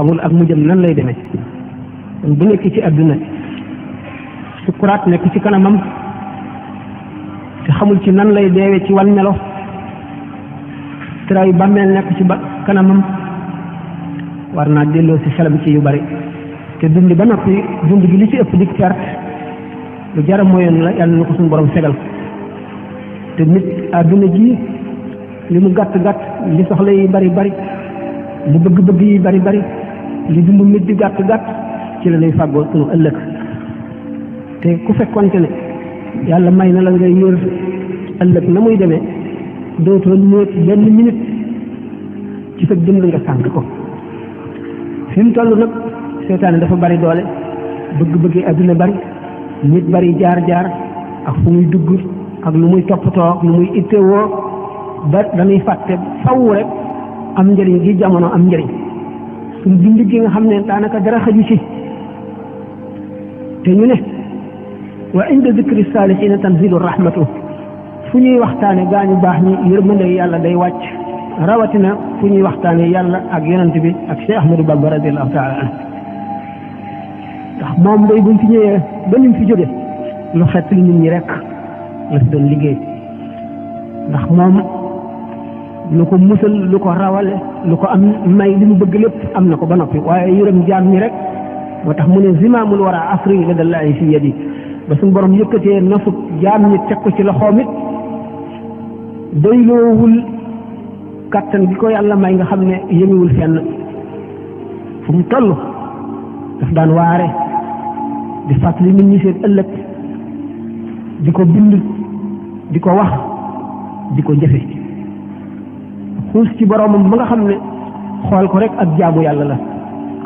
xamul ak mujjam nan lay demee bu nekk ci àdduna sukuraat nekk ci kanamam te xamul ci nan lay deewee ci wan melo tëraayu bàmmeel nekk ci kanamam war naa delloo si xelam ci yu bari te dund ba noppi dund gi li ci ëpp di perte lu jara mooyoon la yàlla na ko suñu borom fegal te nit àdduna ji li mu gàtt gàtt li soxla yi bari bari li bëgg-bëgg yi bari bari li dund nit di gàtt gàtt ci la lay fàggoo sunu ëllëg te ku fekkonte ne yàlla may na la ngay yër ëllëg na muy demee dootoo ñëw benn minute ci sa dund nga sànq ko fi mu toll nag seetaane dafa bari doole bëgg-bëgg àdduna bari nit bari jaar-jaar ak fu muy dugg ak lu muy toppatoo ak lu muy ittewoo ba dañuy fàtte faw rek am njëriñ gi jamono am njëriñ suñ dund gi nga xam ne daanaka dara xaju ci te ñu ne wa inda dikri saalihiina tanzilu rahmatu fu ñuy waxtaane gaañu baax ñi yërmande yàlla day wàcc rawatina fu ñuy waxtaane yàlla ak yonent bi ak Cheikh Ahmadou Bamba radiyallahu taala anhu ndax moom day buñ fi ñëwee ba ñu fi jóge lu xett li nit ñi rek la fi doon liggéey ndax moom lu ko musal lu ko rawale lu ko am may li mu bëgg lépp am na ko ba noppi waaye yërëm jaam ñi rek moo tax mu ne zimaamul wara asri la dallaahi fi yadi ba suñu borom yëkkatee nasub jaam ñi teg ko ci loxoom it doyloowul kàttan gi ko yàlla may nga xam ne yëmiwul fenn fu mu toll daf daan waare di fàttali nit ñi seen ëllëg di ko bind di ko wax di ko jëfe xuus ci boromam ba nga xam ne xool ko rek ak jaamu yàlla la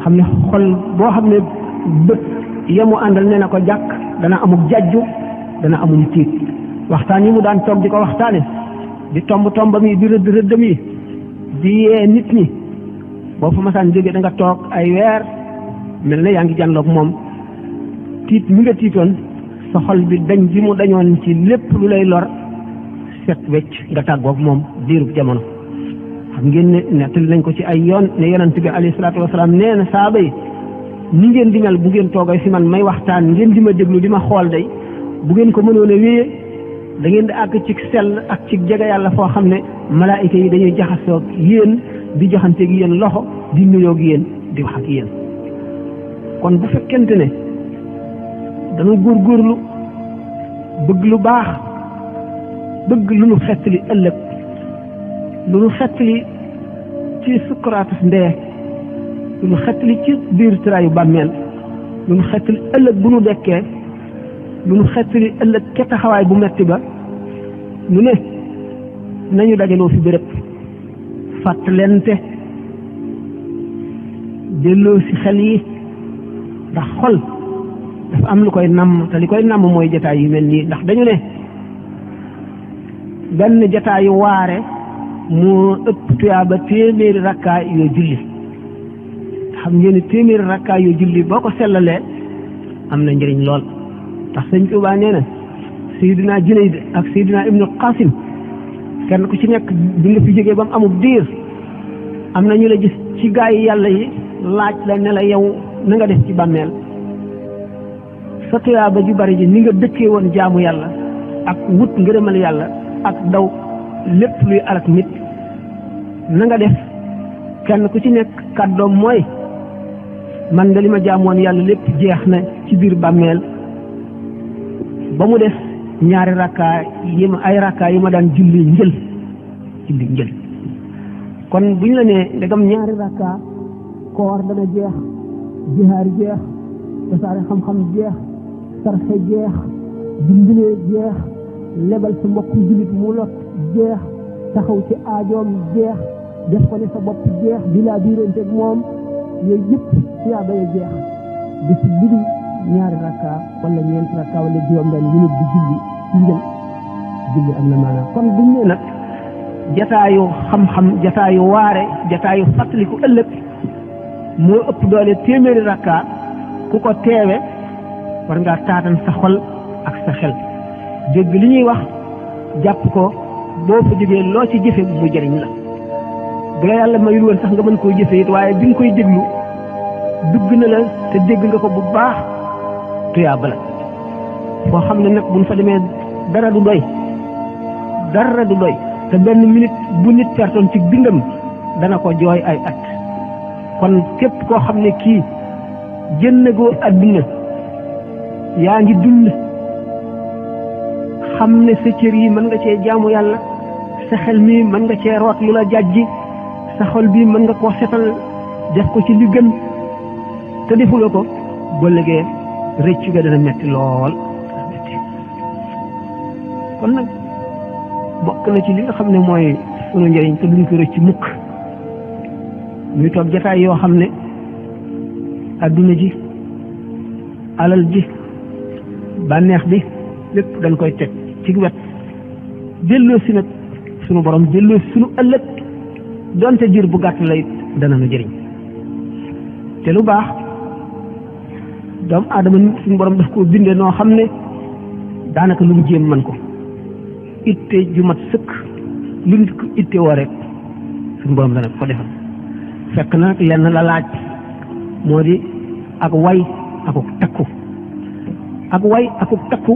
xam ne xol boo xam ne bët yemu àndal nee na ko jàkk dana amul jajju dana amul tiit waxtaan yi mu daan toog di ko waxtaane di tombam yi di rëddam yi di yee nit ñi boo fa masaan jóge da nga toog ay weer mel na yaa ngi jànloog moom tiit mi nga tiitoon sa xol bi dañ ji mu dañoon ci lépp lu lay lor set wecc nga tàggoog moom diirub jamono xam ngeen ne nettali nañ ko ci ay yoon ne yonent bi alayhi salaatu wasalaam nee na saaba yi ni ngeen di mel bu ngeen toogay fi man may waxtaan ngeen di ma déglu di ma xool day bu ngeen ko mënoon a wéyee da ngeen di àgg ci sell ak ci jege yàlla foo xam ne malaayika yi dañuy jaxasoog yéen di joxanteeg yéen loxo di nuyoog yéen di wax ak yéen kon bu fekkente ne dana góorgóorlu bëgg lu baax bëgg lu nu xettali ëllëg lu nu xettali ci sukkuraatus ndee lu nu xettali ci biir tëraayu bàmmeel lu nu xettali ëllëg bu nu dekkee lu nu xettali ëllëg ca taxawaay bu metti ba mu ne nañu dajaloo fi béréb fàttalente delloo si xel yi ndax xol dafa am lu koy namm te li koy namm mooy jataay yu mel nii ndax dañu ne benn jataayu waare moo ëpp tuyaaba téeméeri rakkaa yoo julli xam ngeen ne téeméeri rakkaa yoo julli boo ko sellalee am na njëriñ lool ndax sëñ Tuubaa nee na Seydina Junayd ak Seydina Ibnu Qasim kenn ku ci nekk bi nga fi jógee ba mu amul diir am na ñu la gis ci gaa yi yàlla yi laaj la ne la yow na nga def ci bàmmeel sa tuyaaba ju bari ji ni nga dëkkee woon jaamu yàlla ak wut ngërëmal yàlla ak daw lépp luy alak nit na nga def kenn ku ci nekk kàddoom mooy man de li ma jaamoon yàlla lépp jeex na ci biir bàmmeel ba mu def ñaari rakkaa yi ma ay rakkaa yi ma daan julli njël kon bu ñu la nee ndegam ñaari rakkaa koor dana jeex jihaar jeex tasaare xam-xam jeex sarxe jeex dimbilee jeex lebal sa mbokku jullit mu lot jeex taxaw ci aajoom jeex def ko ne sa bopp jeex di laa biiranteeg moom yooyu yëpp siyaaba ya jeex di si ludul ñaari rakka wala ñeenti rakka wala juróom benn yu nit di julli ci njël julli am na maanaam kon buñ ne nag jataayu xam-xam jataayu waare jataayu fàttaliku ëllëg moo ëpp doole téeméeri rakka ku ko teewe war ngaa taatan sa xol ak sa xel dégg li ñuy wax jàpp ko boo fa jógee loo ci jëfe mu jëriñ la bu la yàlla mayul woon sax nga mën koo jëfe it waaye bi nga koy déglu dugg na la te dégg nga ko bu baax tuyaaba la foo xam ne nag buñ fa demee dara du doy te benn minute bu nit pertoon ci bindam dana ko jooy ay at kon képp koo xam ne kii jënnagoo àdduna yaa ngi dund xam ne sa cër yi mën nga cee jaamu yàlla sa xel mi mën nga cee root lu la jàjji sa xol bi mën nga koo setal def ko ci li gën te defuloo ko ba léegi rëccu ga dana metti lool kon nag bokk na ci li nga xam ne mooy sunu njëriñ te duñ ko rëcc mukk muy toog jataay yoo xam ne adduna ji alal ji bànneex bi lépp dañ koy teg ci wet delloo si nag sunu borom delloo si sunu ëllëg donte diir bu gàtt lay dana nu jëriñ te lu baax doomu aadama suñu borom daf ko bindee noo xam ne daanaka lu mu jéem man ko itte ju mat sëkk lu nit ko itte woo rek suñu borom dana ko defal fekk na nag lenn la laaj moo di ak way akuk takku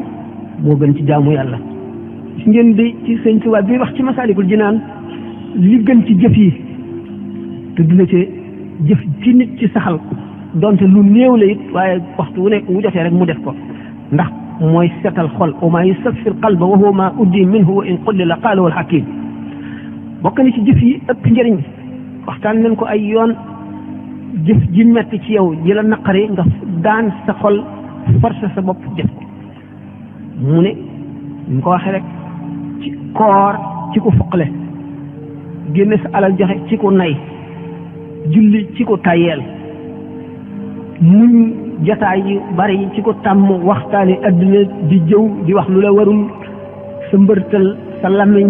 moo gën ci jaamu yàlla ci ngeen di ci sëñ Tuubaa bi wax ci Masaalikul Jinaan li gën ci jëf yi te dina ci jëf ci nit ci saxal donte lu néew la it waaye waxtu wu nekk wu jotee rek mu def ko ndax mooy setal xol wa maa yusaffi qalba wa huwa maa uddi minhu wa in qullila qaala wal hakim bokk na ci jëf yi ëpp njëriñ waxtaan nañ ko ay yoon jëf ji metti ci yow ji la naqari nga daan sa xol forcé sa bopp def ko mu ne ñu ko waxee rek ci koor ci ku foqale génne sa alal joxe ci ku nay julli ci ku tayeel muñ jataay yi bari yi ci ko tàmm waxtaani adduna di jëw di wax lu la warul sa mbërtal sa lamiñ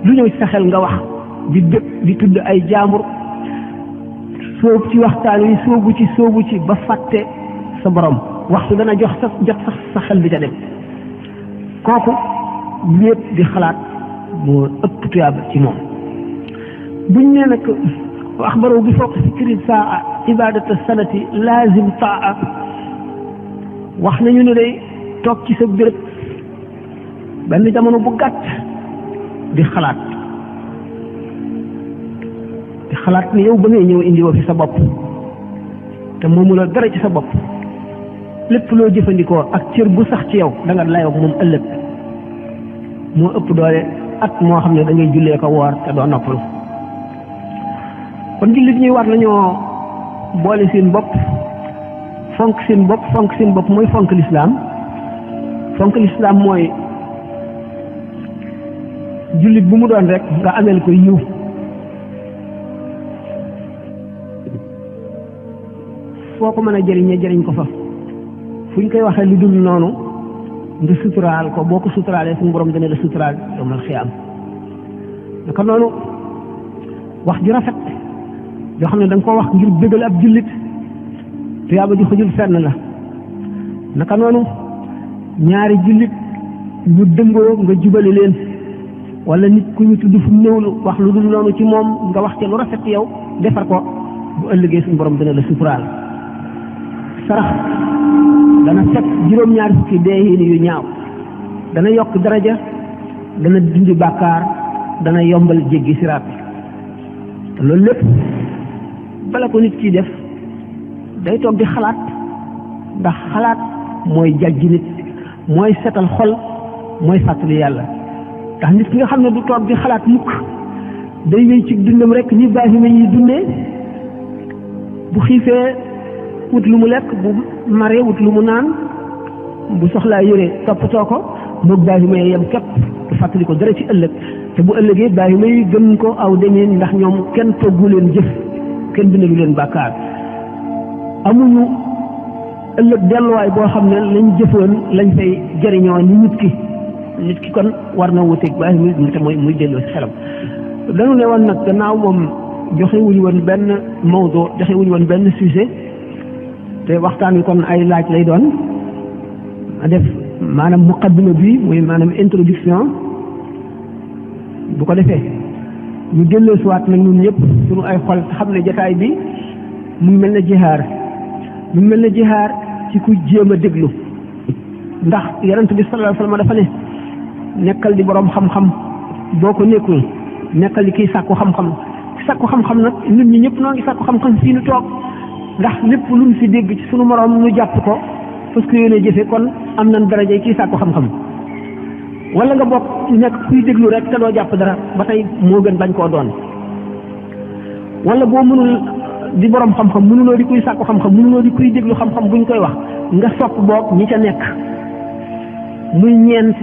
lu ñëw ci sa xel nga wax di dëkk di tudd ay jaambur soob ci waxtaan wi soobu ci ba fàtte sa borom waxtu dana jot sax sa xel bi ca dem kooku lépp di xalaat moo ëpp tuyaaba ci moom buñ nee nag axbaru bi fooq fikri saa ibadata sanati laazim taa wax nañu ne day toog ci sa béréb benn jamono bu gàtt di xalaat ne yow ba ngay ñëw indi woo fi sa bopp te moomu la dara ci sa bopp lépp loo jëfandikoo ak cër bu sax ci yow da nga layoo moom ëllëg moo ëpp doole at moo xam ne da ngay jullee ko woor te doo noppalu kon jullit ñuy war nañoo boole seen bopp fonk seen bopp mooy fonk lislaam mooy jullit bu mu doon rek nga ameel ko yiw foo ko mën a jëriñ ko fa fu ñu koy waxee lu dul noonu nga suturaal ko boo ko suturaalee suñu borom dana la suturaal yawmal xiyaam naka noonu wax ju rafet yoo xam ne da nga koo wax ngir bëggal ab jullit tuyaaba ji xëjul fenn la naka noonu ñaari jullit ñu dëngoo nga jubale leen wala nit ku ñu tudd fu néewlu wax lu dul noonu ci moom nga wax ca lu rafet yow defar ko bu ëllëgee suñu borom dana la suturaal sarax dana fekk juróom-ñaari fukki dee yu ñaaw dana yokk daraja dana dindi bàkkaar dana yombal jéggi siraat te loolu lépp bala ko nit ki def day toog di xalaat ndax xalaat mooy jàjji nit mooy setal xol mooy fàttali yàlla ndax nit ki nga xam ne du toog di xalaat mukk day wéy ci dundam rek ni baahima yi dundee bu xiifee wut lu mu lekk bu maree wut lu mu naan bu soxlaa yére toppatoo ko moog baahima yi yem képp du fàttali ko dara ci ëllëg te bu ëllëgee baahima yi gën ko aw demeen ndax ñoom kenn toggu leen jëf kenn bindalu leen bàkkaar amuñu ëllëg delluwaay boo xam ne lañ jëfoon lañ fay jëriñoo ni nit ki kon war na wuteeg baahima yi te mooy muy delloo ci xelam dañu ne woon nag gannaaw moom joxe wuñu woon benn mawdu joxe wuñu woon benn sujet te waxtaan wi kon ay laaj lay doon a def maanaam muqaddima bi muy maanaam introduction bu ko defee ñu delloo siwaat nag ñun ñëpp suñu ay xol xam ne jataay bi mu mel ne jihaar mu mel ne jihaar ci ku jéem a déglu ndax yonent bi sallallahu alayhi wasallam dafa ne nekkal di borom xam-xam boo ko nekkul nekkal di kiy sàkku xam-xam sàkku xam-xam nag nit ñi ñëpp noo ngi sàkku xam-xam fii nu toog ndax lépp luñ fi dégg ci sunu moroom nu jàpp ko parce que yéene jëfe kon am nañ daraja kiy sàkku xam-xam wala nga bokk nekk kuy déglu rek te doo jàpp dara ba tey moo gën bañ koo doon wala boo mënul di borom xam-xam mënuloo di kuy sàkku xam-xam mënuloo di kuy déglu xam-xam buñ koy wax nga sopp boog ñi ca nekk muy ñeent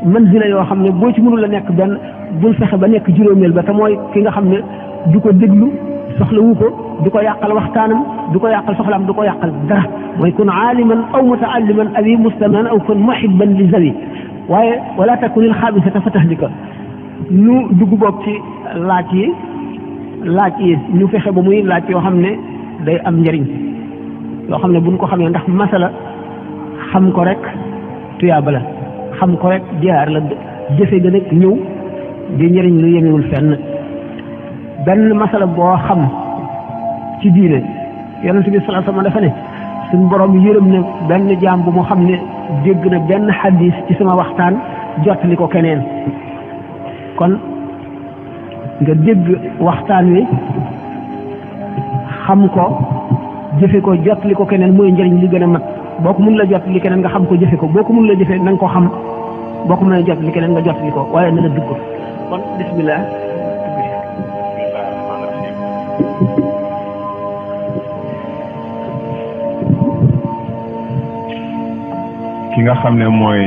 manzila yoo xam ne boo ci mënul la nekk benn bul fexe ba nekk juróomeel ba te mooy ki nga xam ne du ko déglu soxlawu ko du ko yàqal waxtaanam du ko yàqal soxlaam du ko yàqal dara mooy kun aaliman aw mutaalliman aw mustaman aw kun muhibban li zawi waaye wala takunil xaabisata fa tahlika ñu dugg boog ci laaj yi ñu fexe ba muy laaj yoo xam ne day am njëriñ yoo xam ne buñ ko xamee ndax masala xam ko rek tuyaaba la xam ko rek jihaar la jëfe ga nag ñëw di njëriñ lu yemewul fenn benn masala boo xam ci diine yonent bi sallallahu alayhi wasallam dafa ne suñ borom yërëm ne benn jaam bu mu xam ne dégg na benn xadis ci sama waxtaan jottali ko keneen kon nga dégg waxtaan wi xam ko jëfe ko jottali ko keneen mooy njëriñ li gën a mag boo ko mun la jottali keneen nga xam ko jëfe ko boo ko mun la jëfe na nga ko xam boo ko mën a jottali keneen nga jottali ko waaye na la dugg kon bismillah ki nga xam ne mooy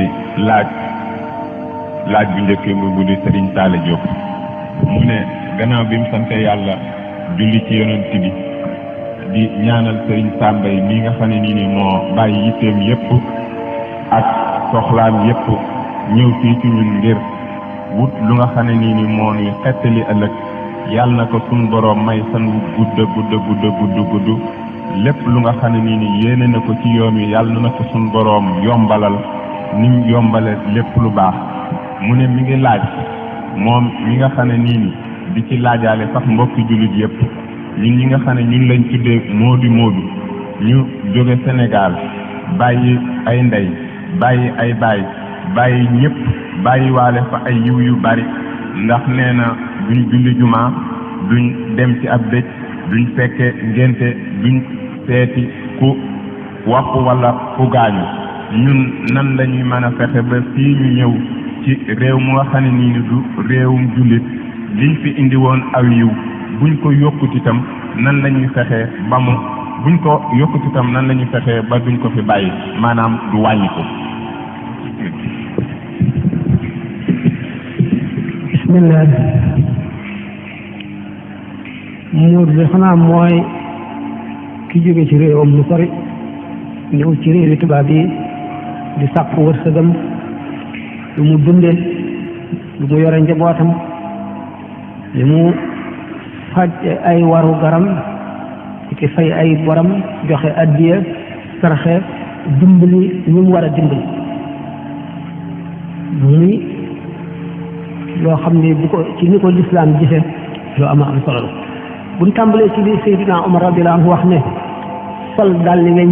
laaj bu njëkk bu di Serigne Talla Diop mu ne gannaaw bi mu sante yàlla julli ci yonent bi di ñaanal Serigne Sambay mi nga xam ne nii ni moo bàyyi yitteem yépp ak soxlaam yépp ñëw fii ci ñun ngir wut lu nga xam ne nii ni moo ñuy xettali ëllëg yàlla na ko suñ boroom may san wu gudd lépp lu nga xam ne nii ni yéene na ko ci yoon wi yàlla na ko suñ boroom yombalal ni mu yombale lépp lu baax mu ne mi ngi laaj moom mi nga xam ne nii ni di ci laajaale sax mbokki jullit yépp ñun ñi nga xam ne ñun lañ tuddee moodu ñu jóge Sénégal bàyyi ay ndey bàyyi ay baay bàyyi ñëpp bàyyi waale fa ay yiw yu bari ndax nee na duñ julli jumaa duñ dem ci ab dëj duñ fekke ngénte duñ seeti ku wax wala ku gaañu ñun nan lañuy mën a fexe ba fii ñu ñëw ci réew mu nga xam ne nii ni du réewum jullit liñ fi indi woon aw yiw buñ ko yokkut itam nan lañuy fexe ba mu buñ ko yokkut itam nan lañuy fexe ba duñ ko fi bàyyi maanaam du wàññi ko. bismillah muur bi xanaa mooy ki jóge ci réewam lu sori ñëw ci réewi tubaab yi di sàkku wërsëgam lu mu dunde lu mu yore njabootam li mu faj ay waru garam ki fay ay boram joxe addiya saraxe dimbali ñu mu war a dimbali muy loo xam ne bu ko ci ni ko lislaam jëfe lu am solo la buñ tàmbalee ci li Seydina Omar radiyallahu anhu wax ne sol dàll weñ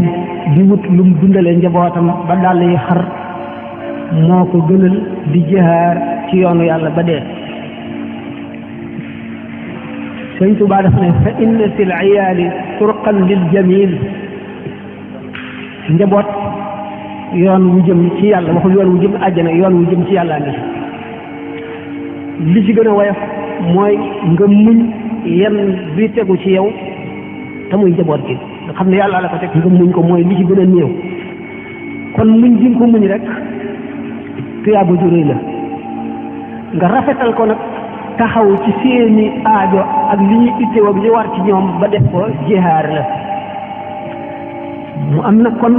di wut lu mu dundalee njabootam ba dàll yi xar moo ko gënal di jihaar ci yoonu yàlla ba dee Sëñ Tuubaa dafa ne fa inna fil iyaali turqan lil jamil njaboot yoon wu jëm ci yàlla waxul yoon wu jëm àjjana yoon wu jëm ci yàlla ngi li ci gën a woyof mooy nga muñ yenn bi tegu ci yow te muy njaboot gi nga xam ne yàlla la ko teg nga muñ ko mooy li ci gën a néew kon muñ ji nga ko muñ rek tuyaaba ju rëy la nga rafetal ko nag taxaw ci seeni aajo ak li ñuy ittewoo ak li war ci ñoom ba def ko jihaar la mu am nag kon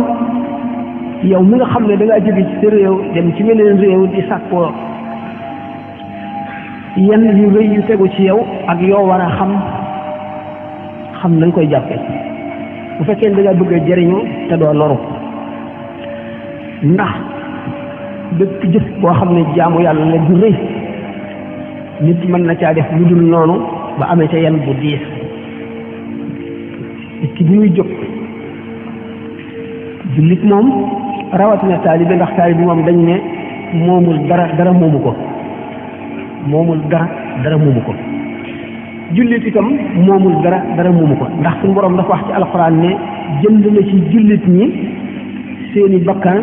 yow mi nga xam ne da ngaa jóge ci sa réew dem ci meneen réew di sàkkoo yenn yu rëy yu tegu ci yow ak yoo war a xam nañ koy jàppe bu fekkee da nga bëgg a jëriñu te doo loru ndax bépp jëf boo xam ne jaamu yàlla la du rëy nit mën na caa def lu dul noonu ba amee ca yenn bu diis nit ki bi muy jóg jullit moom rawatina taalibe ndax taalibe moom dañ ne moomul dara moomu ko moomul dara moomu ko jullit itam moomul dara moomu ko ndax suñu borom dafa wax ci alxuraan ne jënd na ci jullit ñi seeni bakkan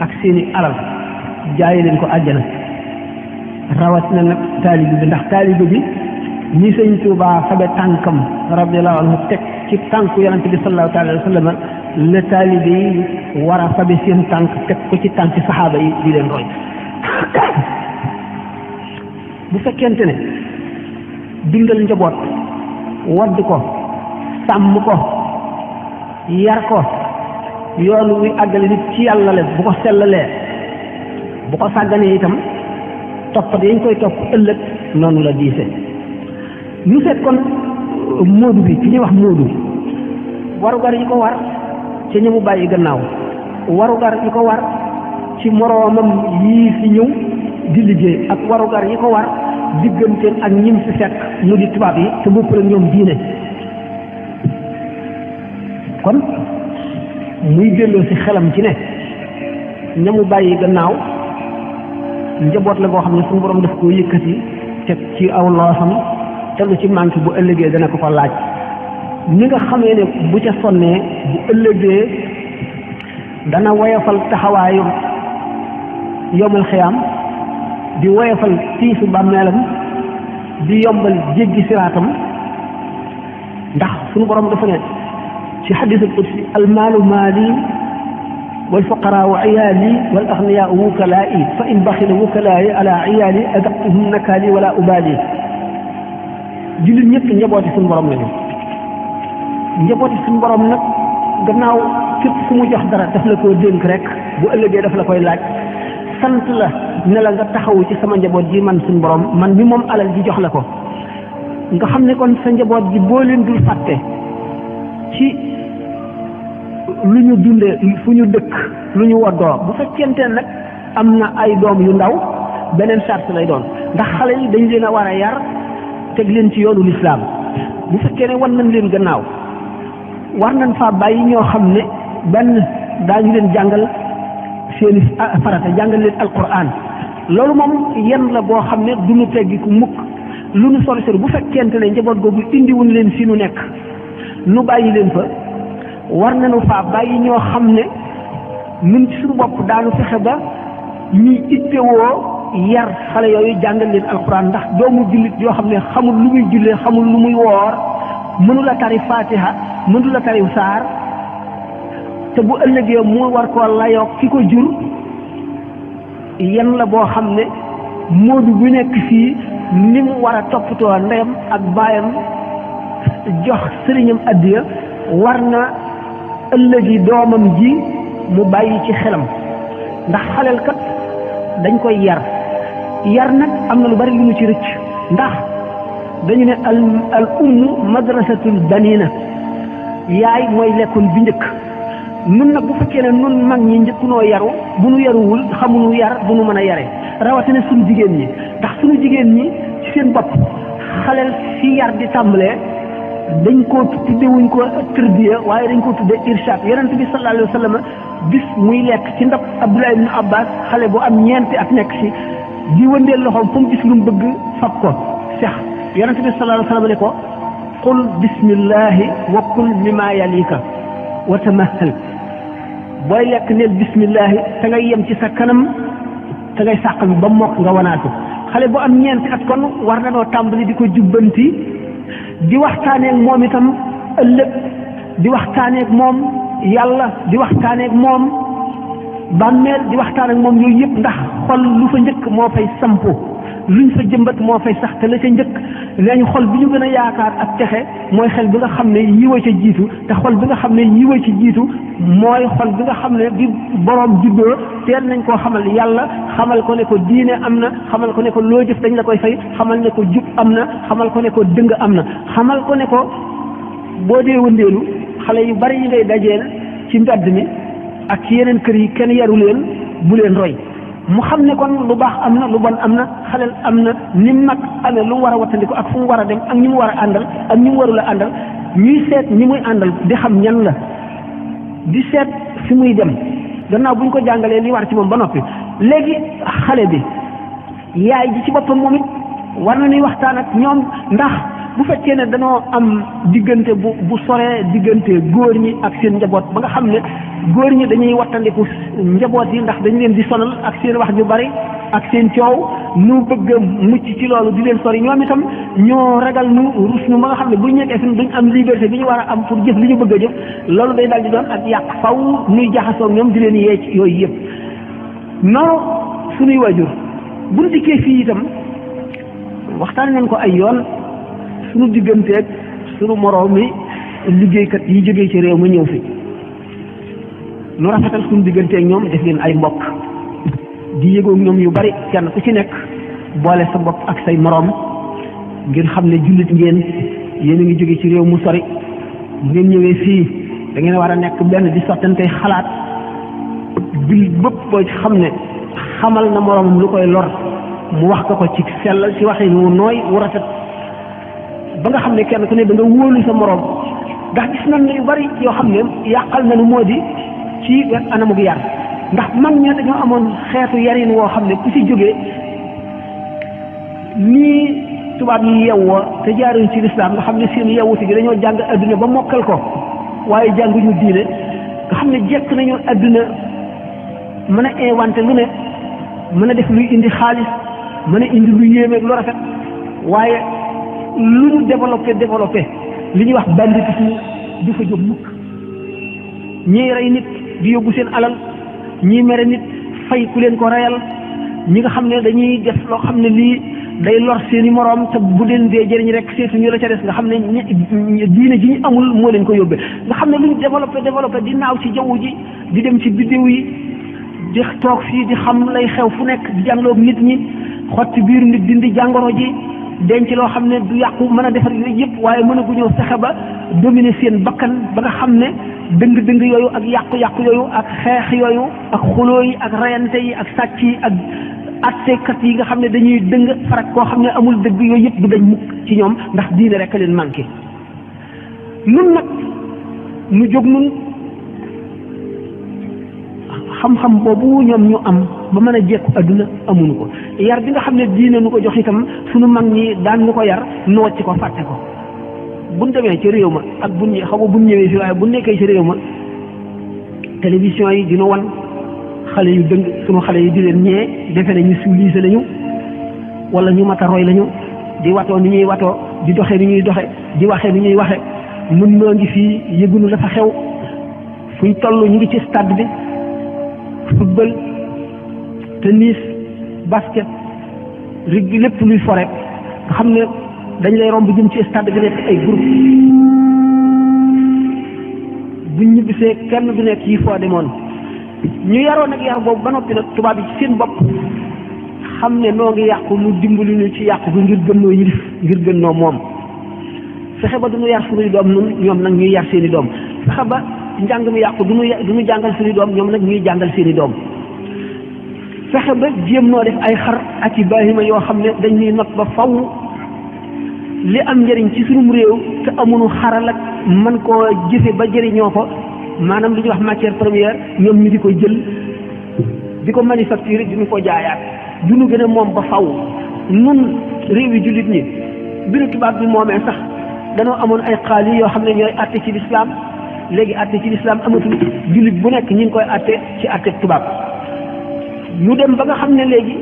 ak seeni alal jaaye leen ko àjjana rawatina nag taalibe bi ndax taalibe bi ñi sëñ Tuubaa fabe tànkam radiyallahu anhu teg ci tànku yonente bi sallallahu alayhi wa sallam la taalibe yi war a fabe seen tànk teg ko ci tànk saxaaba yi di leen roy bu fekkente ne dundal njaboot wadd ko sàmm ko yar ko yoonu wi àggale nit ci yàlla leen bu ko sellalee bu ko sàgganee itam toppat yañ koy topp ëllëg noonu la diise ñu seet kon móodu bi ki ñuy wax móodu warugar yi ko war ci ñi mu bàyyi gannaaw warugar yi ko war ci moroomam yii fi ñëw di liggéey ak warugar yi ko war digganteen ak ñim fi fekk mu di tubaab yi te bopp rek ñoom diine kon muy delloo ci xelam ci ne ñamu bàyyi gannaaw njaboot la boo xam ne suñu borom daf koo yëkkati teg ci aw loosam te lu ci manqué bu ëllëgee dana ko laaj ni nga xamee ne bu ca sonnee bu ëllëgee dana woyofal taxawaayu yomal xiyaam di woyofal tiisu bàmmeelam di yombal jéggi siraatam ndax suñu borom dafa ne ci xadiisul qudsi almaalu maali wal fuqaraa wa iyaali wal agniyaa wukalaa'i fa in baxila wukalaa'i ala iyaali adaqtuhum nakaali wala ubaali jullit ñëpp njabooti suñu borom lañu njabooti suñu borom nag gannaaw képp ku mu jox dara daf la koo dénk rek bu ëllëgee daf la koy laaj sant la ne la nga taxawu ci sama njaboot ji man suñu borom man mi moom alal ji jox la ko nga xam ne kon sa njaboot ji boo leen dul fàtte ci lu ñu dundee fu ñu dëkk lu ñu woddoo bu fekkente nag am na ay doom yu ndaw beneen charte lay doon ndax xale yi dañ leen a war a yar teg leen ci yoonu lislaam bu fekkee ne wan nañ leen gannaaw war nañ faa bàyyi ñoo xam ne benn daañu leen jàngal seeni farata jàngal leen alquran loolu moom yenn la boo xam ne du ñu teggi ku mukk lu nu sori sori bu fekkente ne njaboot googu indiwuñ leen fi nu nekk nu bàyyi leen fa war nañu faa bàyyi ñoo xam ne ñun ci suñu bopp daanu fexe ba ñuy ittewoo yar xale yooyu jàngal leen alquran ndax doomu jullit yoo xam ne xamul lu muy jullee xamul lu muy woor mënula tari fatiha mënula tari saar te bu ëllëgee mu war koo layoo ki ko jur yan la boo xam ne moodu bu nekk fii ni mu war a toppatoo ndeyam ak baayam jox sëriñam addiya war na ëllëgi doomam ji mu bàyyi ci xelam ndax xaleel kat dañ koy yar nag am na lu bari lu mu ci rëcc ndax dañu ne al ummu madrasatul banina yaay mooy lekkoon bi njëkk nun nag bu fekkee ne nun mag ñi njëkkunoo yaru bu nu yaruwul xamuñu yar bu nu mën a yare rawatina suñu jigéen ñi ndax suñu jigéen ñi ci seen bopp xaleel fi yar di tàmbalee dañ koo tuddewuñ ko tërbiya waaye dañ koo tudde irshad yonent bi sallallahu alayhi wa sallam bis muy lekk ci ndab Abdullah ibn Abbas xale bu am ñeenti ak nekk ci di wëndeel loxoom fu mu gis lu mu bëgg fab ko sex yonent bi sallallahu alayhi wa sallam ne ko qul bismillahi wa kul mimma yalika wa tamahal booy lekk neel bismillahi te ngay yem ci sa kanam te ngay sàq bi ba mokk nga wanaatu xale bu am ñeenti at kon war na noo tàmbali di ko jubbanti di waxtaaneeg moom itam ëllëg di waxtaaneeg moom yàlla di waxtaaneeg moom bàmmeel di waxtaaneeg moom yooyu yëpp ndax xol lu fa njëkk moo fay sampu luñ fa jëmbat moo fay sax te la ca njëkk nañu xol bi ñu gën a yaakaar ak texe mooy xel bi nga xam ne yiwa ca jiitu te xol bi nga xam ne yiwa ci jiitu mooy xol bi nga xam ne di boroom juddoo teel nañ koo xamal yàlla xamal ko ne ko diine am na xamal ko ne ko loo jëf dañ la koy fay xamal ne ko jub am na xamal ko ne ko dëng am na xamal ko ne ko boo dee wëndeelu xale yu bari yi ngay dajeel ci mbedd mi ak ci yeneen kër yi kenn yaru leen bu leen roy mu xam ne kon lu baax am na lu bon am na xaleel am na ni mag amee lu mu war a wattandiku ak fu mu war a dem ak ñi mu war a àndal ak ñi mu warul a àndal ñuy seet ñi muy àndal di xam ñan la di seet fi muy dem gannaaw bu ñu ko jàngalee li war ci moom ba noppi léegi xale bi yaay ji ci boppam moom it war na ñuy waxtaan ak ñoom ndax bu fekkee ne danoo am diggante bu soree diggante góor ñi ak seen njaboot ba nga xam ne góor ñi dañuy wattandiku njaboot yi ndax dañu leen di sonal ak seen wax ju bari ak seen coow nu bëgg a mucc ci loolu di leen sori ñoom itam ñoo ragal nu rus nu ba nga xam ne bu ñu nekkee fi duñ am liberté bi ñu war a am pour jëf li ñu bëgg a jëf loolu day daal di doon ak yàq faw nuy jaxasoo ñoom di leen yee ci yooyu yëpp noonu suñuy waajur buñ dikkee fii itam waxtaan nañ ko ay yoon suñu digganteeg suñu moroom mi liggéeykat yi jógee ci réew ma ñëw fi nu rafetal suñu digganteeg ñoom def leen ay mbokk di yëgoog ñoom yu bari kenn ku ci nekk boole sa bopp ak say moroom ngeen xam ne jullit ngeen yéen a ngi jóge ci réew mu sori bu ngeen ñëwee fii da ngeen war a nekk benn di sottantey xalaat bil bëpp boo xam ne xamal na moroomam lu koy lor mu wax ko ci sellal ci waxin wu nooy wu rafet ba nga xam ne kenn ku ne da nga wóolu sa moroom ndax gis nañ ne yu bari yoo xam ne yàqal nañu moo di ci anamug yar ndax mag ña dañoo amoon xeetu yarin woo xam ne ku ci jógee nii tubaab yi yewwoo te jaaruñ ci lislaam nga xam ne seen yewwuti gi dañoo jàng adduna ba mokkal ko waaye jànguñu diine nga xam ne jekk nañu adduna mën a inventé lu ne mën a def luy indi xaalis mën a indi lu yéeme lu rafet waaye lu ñu développé li ñuy wax banditisme du fa jóg mukk ñiy rey nit di yóbbu seen alal ñii mere nit fay ku leen ko reyal ñi nga xam ne dañuy def loo xam ne lii day lor seeni moroom te bu leen dee jëriñ rek seetu ñu la ca des nga xam ne diine ji ñu amul moo leen ko yóbbee nga xam ne lu ñu développé di naaw ci jaww ji di dem ci biddew yi di toog fii di xam lay xew fu nekk di jàngaloog nit ñi xotti biir nit dindi jàngoro ji denc loo xam ne du yàqu mën a defar yooyu yëpp waaye mën a gu ñëw fexe ba dominer seen bakkan ba nga xam ne dëng-dëng yooyu ak yàqu-yàqu yooyu ak xeex yooyu ak xuloo yi ak rayante yi ak sàcc yi ak attekat yi nga xam ne dañuy dëng farak koo xam ne amul dëgg yooyu yëpp du dañ mukk ci ñoom ndax diine rek a leen manqué nun nag nu jóg nun xam-xam boobu ñoom ñu am ba mën a jekku adduna amuñu ko yar bi nga xam ne diine nu ko jox itam suñu mag ñi daan nu ko yar nu wàcc ko fàtte ko buñ demee ci réew ma ak buñ xaw ma buñ ñëwee fi waaye buñ nekkee ci réew ma télévision yi dina wan xale yu dëng suñu xale yi di leen ñee defe ne ñu civilisé lañu wala ñu mat a roy lañu di watoo ni ñuy watoo di doxee ni ñuy doxe di waxee ni ñuy waxe mun noo ngi fii yëgunu dafa xew fuñ toll ñu ngi ci stade bi football tennis basket rugby lépp luy fore nga xam ne dañ lay romb jëm ci stade bi nekk ay groupe buñ ñibbisee kenn du nekk yi foo demoon ñu yaroon ak yar boobu ba noppi nag tubaab yi ci seen bopp xam ne noo ngi yàqu lu dimbali ñu ci yàqu bi ngir gën noo yilif ngir gën noo moom fexe ba du ñu yar suñuy doom nun ñoom nag ñuy yar seeni doom fexe ba njàng mi yàqu du ñu jàngal seeni doom ñoom nag ñuy jàngal seeni doom fexe ba jéem noo def ay xar ak i bahima yoo xam ne dañ ñuy not ba faw li am njëriñ ci suñu réew te amuñu xaral ak mën koo jëfe ba jëriñoo ko maanaam li ñuy wax matière première ñoom ñu di ko jël di ko manufacturer di ñu ko jaayaat du ñu gën a moom ba faw nun réew yi jullit ñi bi nu tubaab bi moomee sax danoo amoon ay xaali yoo xam ne ñooy àtte ci lislaam léegi àtte ci lislaam amatul jullit bu nekk ñi ngi koy àtte ci àtte tubaab ñu dem ba nga xam ne léegi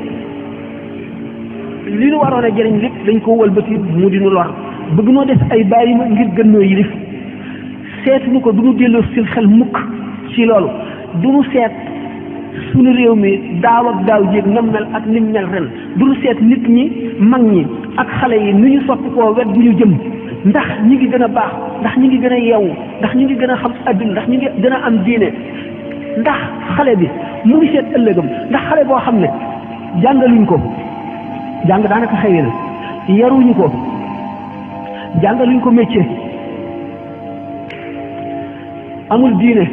li nu waroon a jëriñ lépp dañ ko wëlbati mu di nu lor bëgg noo def ay bàyyi ma ngir gën noo yilif seetuñu ko du ñu delloo sil xel mukk ci loolu du ñu seet suñu réew mi daaw ak daaw jéeg nam mel ak nim mel ren du ñu seet nit ñi mag ñi ak xale yi nu ñu soppi koo wet bu ñu jëm ndax ñi ngi gën a baax ndax ñi ngi gën a yeewu ndax ñi ngi gën a xam adduna ndax ñi ngi gën a am diine ndax xale bi mu ngi seet ëllëgam ndax xale boo xam ne jàngaluñ ko jàng daanaka xëy na yaruñu ko jàngaluñ ko métier amul diine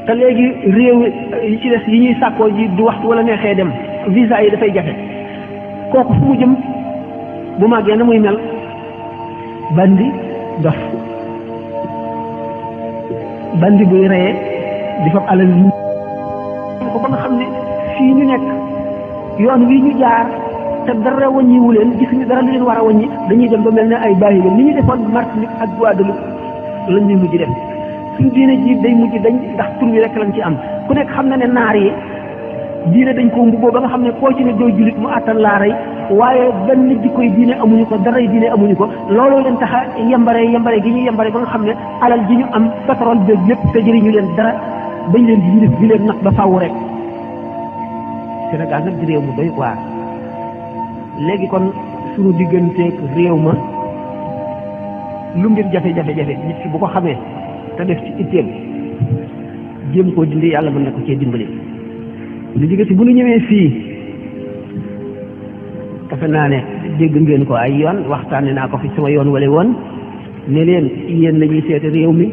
te léegi réew yi ci des yi ñuy sàkkoo ji du waxtu wala neexee dem visa yi dafay jafe kooku fu mu jëm bu màggee na muy mel bandi dof bandi buy reye di fab alal yi ko ba nga xam ne fii ñu nekk yoon wi ñu jaar te dara wàññiwu leen gisuñu dara lu leen war a wàññi dañuy dem ba mel ne ay bàyyi leen ni ñu defoon Martinique ak Guadeloupe lañ ñuy mujj dem suñu diine ji day mujj dañ ndax tur wi rek lañ ci am ku nekk xam na ne naar yi diine dañ ko mbubboo ba nga xam ne koo ci ne doo jullit mu àttan laa rey waaye benn jikkoy diine amuñu ko daray diine amuñu ko looloo leen tax a yambare gi ñu yambare ba nga xam ne alal ji ñu am pétrole beeg lépp te jëriñu leen dara bañ leen di di leen nag ba faaw rek Sénégal nag di réew mu doy waar léegi kon suñu digganteeg réew ma lu mbir jafe-jafe nit ki bu ko xamee te def ci itteem jéem koo dindi yàlla mën na ko cee dimbali lu jóge ci bu ñu ñëwee fii defe naa ne dégg ngeen ko ay yoon waxtaane naa ko fi sama yoon wala woon ne leen yéen la ñuy seete réew mi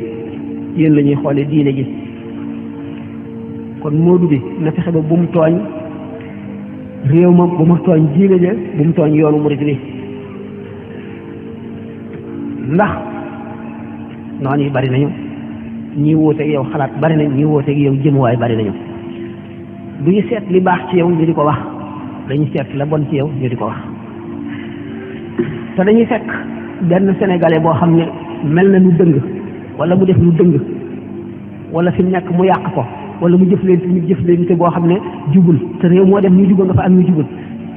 yéen la ñuy xoole diine ji kon moodu bi na fexe ba bu mu tooñ réew ma bu mu tooñ diine ja bu mu tooñ yoonu murid wi ndax noonu yi bari nañu ñi wóoteeg yow xalaat bari nañ ñi wóoteeg yow jëmuwaay bari nañu du ñu seet li baax ci yow ñu di ko wax dañuy seet la bon ci yow ñu di ko wax te dañuy fekk benn sénégalais boo xam ne mel na lu dëng wala mu def lu dëng wala fi mu nekk mu yàq ko wala mu jëflante boo xam ne jubul te réew moo dem ñu jubal nga fa am ñu jubul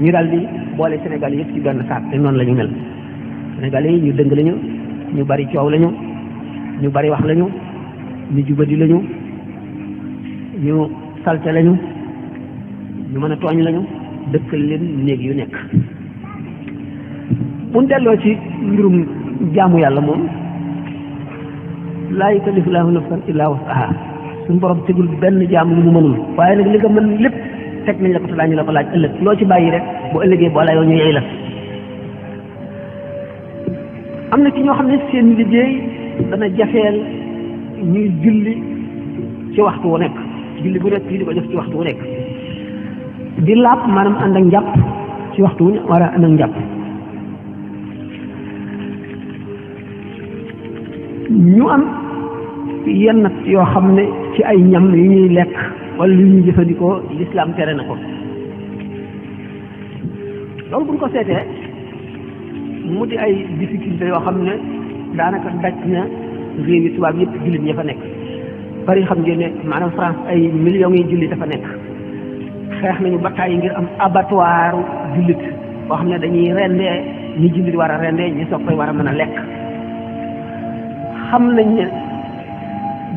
ñu daal di boole sénégalais yëpp ci benn saak te noonu la ñu mel sénégalais yi ñu dëng lañu ñu bari coow lañu ñu bari wax lañu ñu jubadi lañu ñu salte lañu ñu mën a tooñ lañu dëkkal leen néeg yu nekk bu delloo ci mbirum jaamu yàlla moom laa yukallifu llaahu nafsan illaa wus'ahaa suñu borom tegul benn jaam lu mu mënul waaye nag li nga mën lépp teg nañ la ko te daañu la ko laaj ëllëg loo ci bàyyi rek bu ëllëgee boo layoo ñu yey la am na ci ñoo xam ne seen liggéey dana jafeel ñuy julli ci waxtu wu nekk julli bu nekk ñu di ko def ci waxtu wu nekk di laab maanaam ànd ak njàpp ci waxtu wu war a ànd ak njàpp ñu am yenn yoo xam ne ci ay ñam yu ñuy lekk wala yu ñuy jëfandikoo lislaam tere na ko loolu buñ ko seetee mu di ay difficulté yoo xam ne daanaka daj na réew yi tubaab yëpp jullit ña fa nekk bari xam ngeen ne maanaam France ay millions yi jullit dafa nekk xeex nañu bataay yi ngir am abattoir jullit boo xam ne dañuy rendee ñi jullit war a rendee ñi soog koy war a mën a lekk xam nañ ne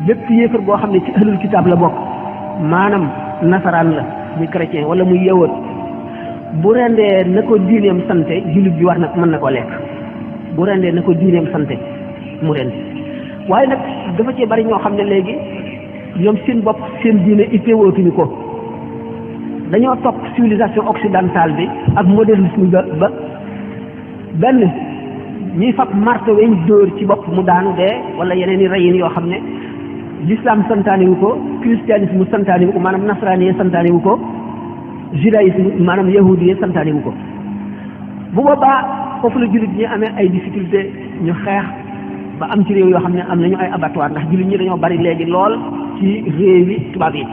bépp yéefar boo xam ne ci ahlul kitaab la bokk maanaam nasaraan la muy chrétien wala muy yawut bu rendee na ko diineem sante jullit bi war na mën na koo lekk bu rendee na ko diineem sante mu rendi waaye nag dafa cee bari ñoo xam ne léegi ñoom seen bopp seen diine ittewootuñu ko dañoo topp civilisation occidentale bi ak modernisme ba benn ñuy fab marto weñ dóor ci bopp mu daanu dee wala yeneen i reyin yoo xam ne l'islam santaane wu ko christianisme santaane wu ko maanaam nasraani santaane wu ko judaïsme maanaam yahudi santaane wu ko bu boobaa foofu la jullit ñi amee ay difficulté ñu xeex ba am ci réew yoo xam ne am nañu ay abattoir ndax jullit ñi dañoo bari léegi lool ci réew yi tubaab yi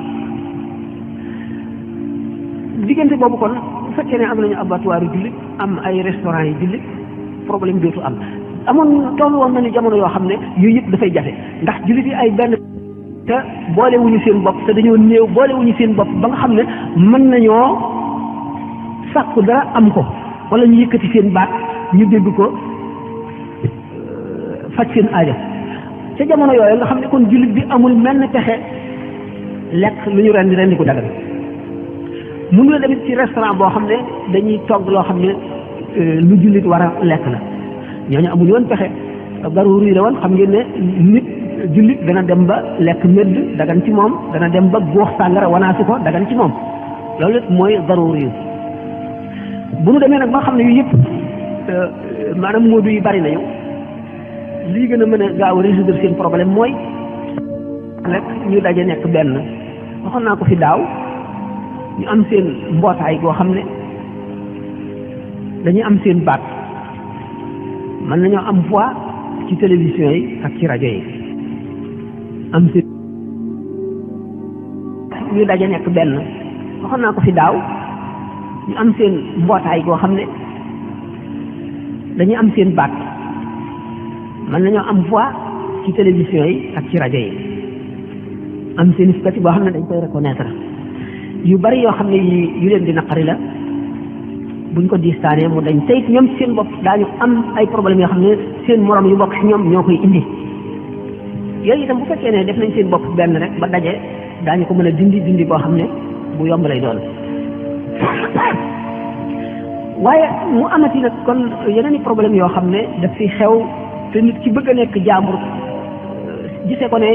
diggante boobu kon bu fekkee ne am nañu abattoir yu jullit am ay restaurant yi jullit problème dootu am amoon toll woon nañu jamono yoo xam ne yooyu yëpp dafay jafe ndax jullit yi ay benn te boolewuñu seen bopp te dañoo néew boolewuñu seen bopp ba nga xam ne mën nañoo sàkku dara am ko wala ñu yëkkati seen baat ñu dégg ko faj seen aaja ca jamono yooyu nga xam ne kon jullit bi amul menn pexe lekk lu ñu rendi ko dagal mënu la demit ci restaurant boo xam ne dañuy togg loo xam ne lu jullit war a lekk la ñooñu amuñu woon pexe daruri la woon xam ngeen ne nit jullit dana dem ba lekk medd dagan ci moom dana dem ba góox sàngara wanaasi ko dagan ci moom loolu lépp mooy daruri yu bu nu demee nag ba xam ne yu yëpp maanaam moodu yi bari nañu lii gën a mën a gaaw résoudre seen problème mooy rek ñu daje nekk benn waxoon naa ko fi daaw ñu am seen mbootaay goo xam ne dañuy am seen baat mën nañoo am voix ci télévision yi ak ci rajo yi am si ñu daje nekk benn waxoon naa ko fi daaw ñu am seen mbootaay goo xam ne dañuy am seen baat mën nañoo am voix ci télévision yi ak ci rajo yi am seen statut boo xam ne dañ koy reconnaître yu bari yoo xam ne yu leen di naqari la buñ ko distaanee mu dañ tey ñoom seen bopp daañu am ay problèmes yoo xam ne seen morom yu bokk ci ñoom ñoo koy indi yooyu itam bu fekkee ne def nañ seen bopp benn rek ba daje daañu ko mën a dindi boo xam ne bu yomb lay doon waaye mu amati nag kon yeneen i problème yoo xam ne daf fi xew te nit ki bëgg a nekk jaambur gisee ko ne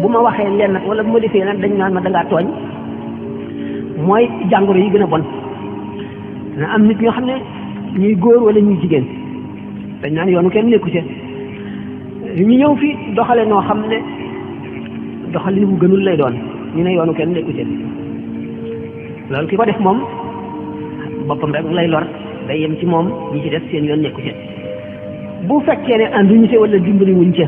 bu ma waxee lenn wala bu ma defee lenn dañ naan ma dangaa tooñ mooy jàngoro yi gën a bon dana am nit ñoo xam ne ñuy góor wala ñuy jigéen dañ naan yoonu kenn nekku ci ñu ñëw fi doxale noo xam ne doxalin bu gënul lay doon ñu ne yoonu kenn nekku ci loolu ki ko def moom boppam rek lay lor day yem ci moom ñi ci def seen yoon nekku ci bu fekkee ne ànduñu ca wala dimbali wuñ ca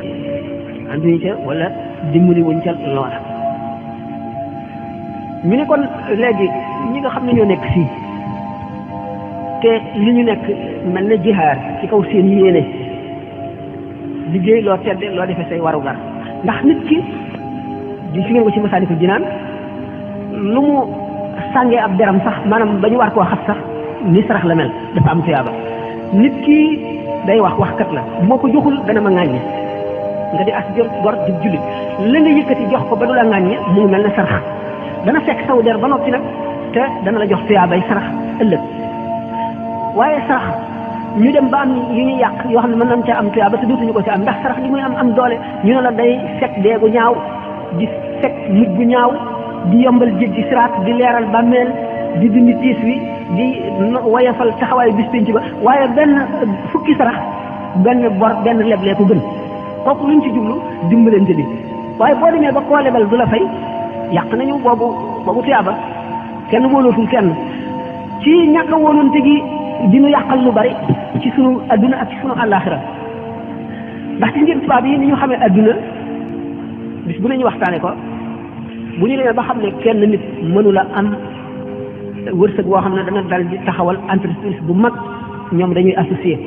wala dimbali wuñ ca loola ñu ne kon léegi ñi nga xam ne ñoo nekk fii te li ñu nekk mel na jihaar ci kaw seen yéene liggéey loo tedde loo defee say warugar ndax nit ki di fi ngeen ko ci Masaalikul Jinaan lu mu sàngee ab deram sax maanaam ba ñu war koo xas sax ni sarax la mel dafa am tuyaaba nit ki day waxkat la moo ko joxul dana ma ŋàññe nga di as gor di jullit la nga yëkkati jox ko ba du la ŋàññe mu ngi mel ne sarax dana fekk saw der ba noppi nag te dana la jox tuyaabay sarax ëllëg waaye sarax ñu dem ba am yu ñuy yàq yoo xam ne mën nañ ca am tuyaaba te dootuñu ko ci am ndax sarax li muy am doole ñu ne la day fekk deegu ñaaw di fekk mujj bu ñaaw di yombal jéggi siraat di leeral bàmmeel di dindi tiis wi di woyefal taxawaayu bis penc ba waaye benn fukki sarax benn bor benn leblee ko gën kooku luñ ci jublu dimbalante bi waaye boo demee ba koo lebal du la fay yàq nañu boobu tuyaaba kenn wóolootul kenn ci ñàkk a wóolonte gi dinu yàqal lu bari ci sunu adduna ak ci sunu àllaaxira ndax ci ngeen tubaab yi ni ñu xamee adduna bis bu ne ñu waxtaane ko bu ñu demee ba xam ne kenn nit mënula am wërsëg boo xam ne dana dal di taxawal entreprise bu mag ñoom dañuy associé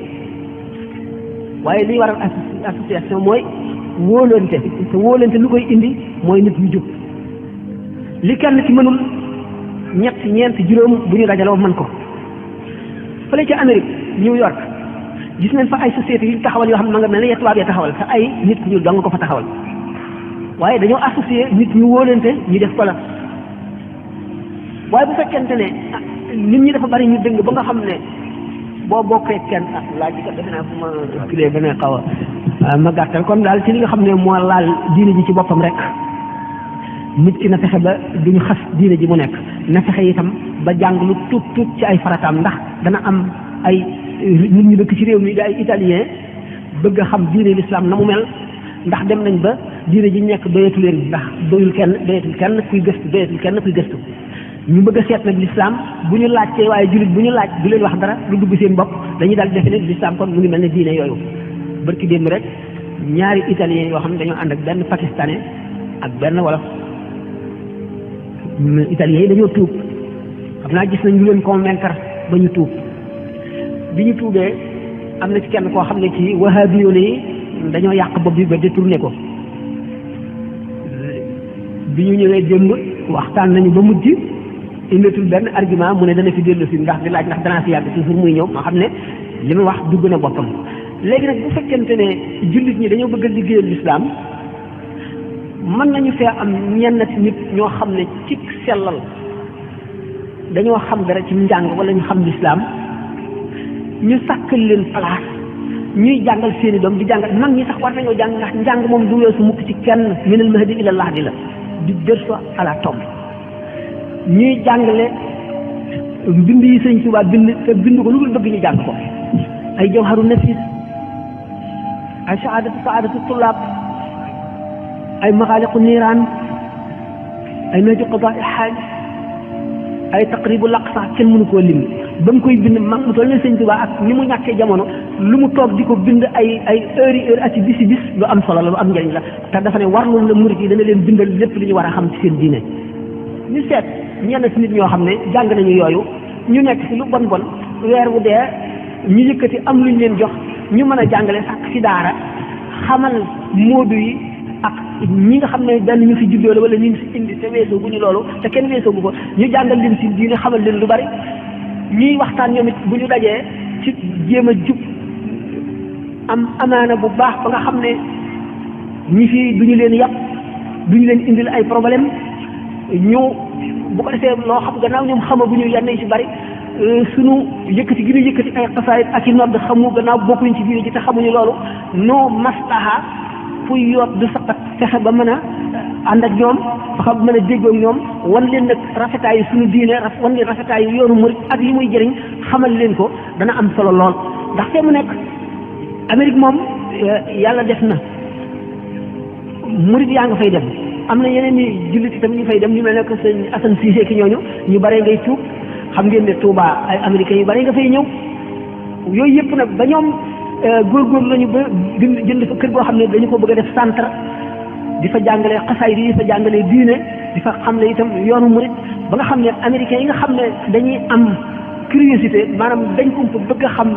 waaye liy waral association mooy wóolante te wóolante lu koy indi mooy nit ñu jub li kenn ci mënul ñett ñeent juróom bu ñu dajaloo mën ko fële ca Amérique New York gis nañ fa ay sociétés yu taxawal yoo xam ne ma nga mel ne tubaab ya taxawal te ay nit ñu dong ko fa taxawal waaye dañoo associé nit ñu wóolante ñu def ko la waaye bu fekkente ne nit ñi dafa bari ñu dëng ba nga xam ne boo bokkee kenn laaj bi kat defe naa bu ma kilee ba ne xaw a ma gàttal kon daal ci li nga xam ne moo laal diine ji ci boppam rek nit ki na fexe ba duñu xas diine ji mu nekk na fexe itam ba jàng lu tuut ci ay farataam ndax dana am ay nit ñu dëkk ci réew mi di ay italien bëgg a xam diine l'islam na mu mel ndax dem nañ ba diine ji nekk doyatu leen ndax doyul kenn kuy gëstu ñu bëgg a seet nag l'islam bu ñu laajtee waaye jullit bu ñu laaj du leen wax dara lu dugg seen bopp dañuy daal defe ne l'islam kon mu ngi mel ne diine yooyu barki démb rek ñaari italien yoo xam ne dañoo ànd ak benn pakistanais ak benn wolof italien yi dañoo tuub xam naa gis nañ lu leen convaincre ba ñu tuub bi ñu tuubee am na ci kenn koo xam ne ci wahabiyoon yi dañoo yàq bopp bi ba détourné ko bi ñu ñëwee démb waxtaan nañu ba mujj indatul benn argument mu ne dana fi dellu si ndax di laaj ndax danaa fi yàgg toujours muy ñëw moo xam ne li mu wax dugg na boppam léegi nag bu fekkente ne jullit ñi dañoo bëgg a liggéeyal lislaam mën nañu fee am ñenn ci nit ñoo xam ne ci sellal dañoo xam dara ci njàng wala ñu xam lislaam ñu sàkkal leen place ñuy jàngal seeni doom di jàngal mag ñi sax war nañoo jàng ndax njàng moom du weesu mukk ci kenn minal mahdi ila lahdi la du berceau à la tombe ñuy jàngale bind yi Sëñ Tuubaa bind te bind ko lu dul bëgg ñu jàng ko ay jawharu nafis ay saadatu tullaab ay maxaaliqu niiraan ay nahju qadaa il xaaj ay taqribu laq sax kenn mënu koo lim ba mu koy bind mag mu toll ne sëñ Tuubaa ak ni mu ñàkkee jamono lu mu toog di ko bind ay heure ak bis lu am solo la lu am njëriñ la te dafa ne warloon la murit yi dana leen bindal lépp li ñu war a xam ci seen diine ñu seet ñenn ci nit ñoo xam ne jàng nañu yooyu ñu nekk ci lu bon bon weer wu dee ñu yëkkati am luñ leen jox ñu mën a jàngale sax ci daara xamal moodu yi ak ñi nga xam ne benn ñu fi juddoo la wala ñu fi indi te weesoo bu ñu loolu te kenn weesoo bu ko ñu jàngal leen ci diine xamal leen lu bari ñuy waxtaan ñoom it bu ñu dajee ci jéem a jub am amaana bu baax ba nga xam ne ñi fi duñu leen yàpp duñu leen indil ay problème ñu bu ko defee loo xam gannaaw ñoom xamaguñu yenn yi ci bari sunu yëkkati gi ñu yëkkati ay xasaayit ak i nodd xamu gannaaw bokkuñ ci diine ji te xamuñu loolu no maslaha fuy yoot du saqat fexe ba mën a ànd ak ñoom fexe ba mën a déggoo ak ñoom wan leen nag rafetaayu suñu diine wan leen rafetaayu yoonu murit ak li muy jëriñ xamal leen ko dana am solo lool ndax fee mu nekk Amérique moom yàlla def na murit yaa nga fay dem am na yeneen i jullit itam ñu fay dem ñu mel ne que sëñ Assane Cissé ki ñooñu ñu bare ngay tuub xam ngeen ne Touba ay américains yu bare nga fay ñëw yooyu yëpp nag ba ñoom góorgóorlu lañu ba jënd fa kër goo xam ne dañu ko bëgg a def centre di fa jàngalee xasaay di fa jàngalee diine di fa xam ne itam yoonu murit ba nga xam ne américains yi nga xam ne dañuy am curiosité maanaam dañ ko bëgg a xam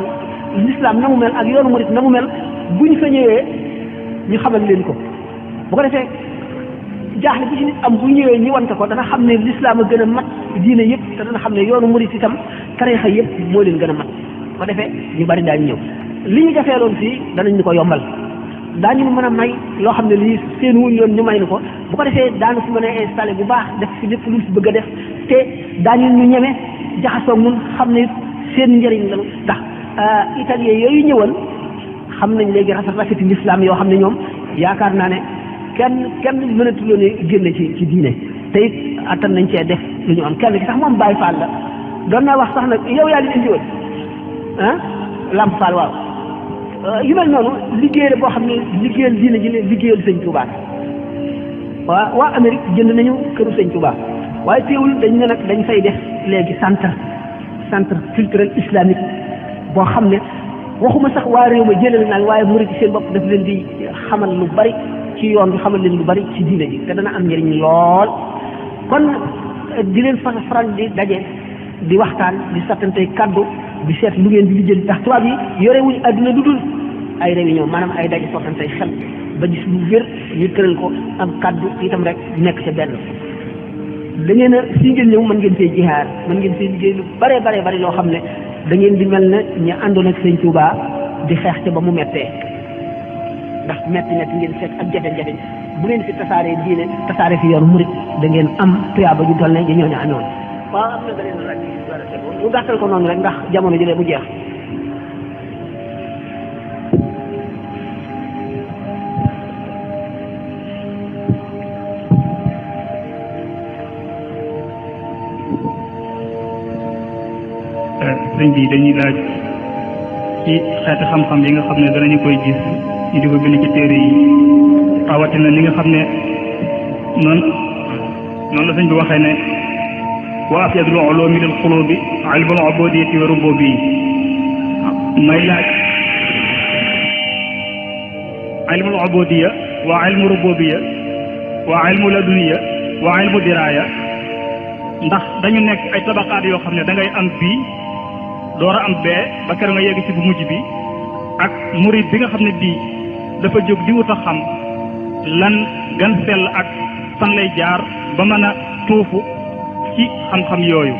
l'islam na mu mel ak yoonu murit na mu mel buñ fa ñëwee ñu xamal leen ko bu ko defee jaaxle bu ci nit am bu ñëwee ñi wante ko dana xam ne l'islam a gën a mat diine yëpp te dana xam ne yoonu murit itam tarixa yëpp moo leen gën a mat bu ko defee ñu bari daañu ñëw li ñu jafeeloon fii danañ ñu ko yombal daañu mën a may loo xam ne lii seen wuñ yoon ñu may ni ko bu ko defee daanu fi mën a installé bu baax def fi lépp lu fi bëgg a def te daañu ñu ñeme jaxasoo mun xam ne seen njëriñ la ndax italien yooyu ñëwal xam nañ léegi rafeti l'islam yoo xam ne ñoom yaakaar naa ne kenn mënatuloo ne génne ci diine te it attan nañ cee def lu ñu am kenn ki sax moom Baye Fall la doon naa wax sax nag yow yaa leen indiwoon Lamp Fall waaw yu mel noonu liggéey la boo xam ne liggéeyal diine ji ne liggéeyal sëñ Touba waa Amérique jënd nañu këru sëñ Touba waaye teewul dañ ne nag dañ fay def léegi centre culturel islamique boo xam ne waxuma sax waa réew ma jëlal naan waaye murid seen bopp daf leen di xamal lu bari ci yoon bi xamal leen lu bari ci diine ji te dana am njëriñ lool kon di leen faral di daje di waxtaan di sattante kaddu di seet lu ngeen di lijjanti ndax tubaab yi yorewuñ àdduna lu dul ay réunion maanaam ay daje sottante xel ba gis lu wér ñu tëral ko am kaddu itam rek nekk ca benn da ngeen a si ngeen ñëw mën ngeen see jihaar mën ngeen see liggéey lu bare bari loo xam ne da ngeen di mel ne ñu àndoon ak sëñ Touba di xeex ca ba mu mettee ndax metti ngeen seet ak jafe-jafe bu ngeen fi tasaaree diine tasaare fi yoon murit da ngeen am tuyaaba ju toll ne ñooñu amoon. waaw am na beneen laaj ñu gàttal ko noonu rek ndax jamono jëlee mu jeex. sëñ bi dañuy laaj ci xeeti xam-xam yi nga xam ne danañu koy gis ñu di ko bind ci téere yi rawatina li nga xam ne noonu la sëñ bi waxee ne wa afyadul ulumi lil qulubi ilmul ubudiyati wa rububiyya may laaj ilmul ubudiyya wa ilmu rububiyya wa ilmu laduniyya wa ilmu diraya ndax dañu nekk ay tabaqaat yoo xam ne da ngay am bii door a am bee ba kër nga yegg ci bu mujj bi ak murid bi nga xam ne bii dafa jóg di wut a xam lan gan sell ak fan lay jaar ba mën a tuufu ci xam-xam yooyu.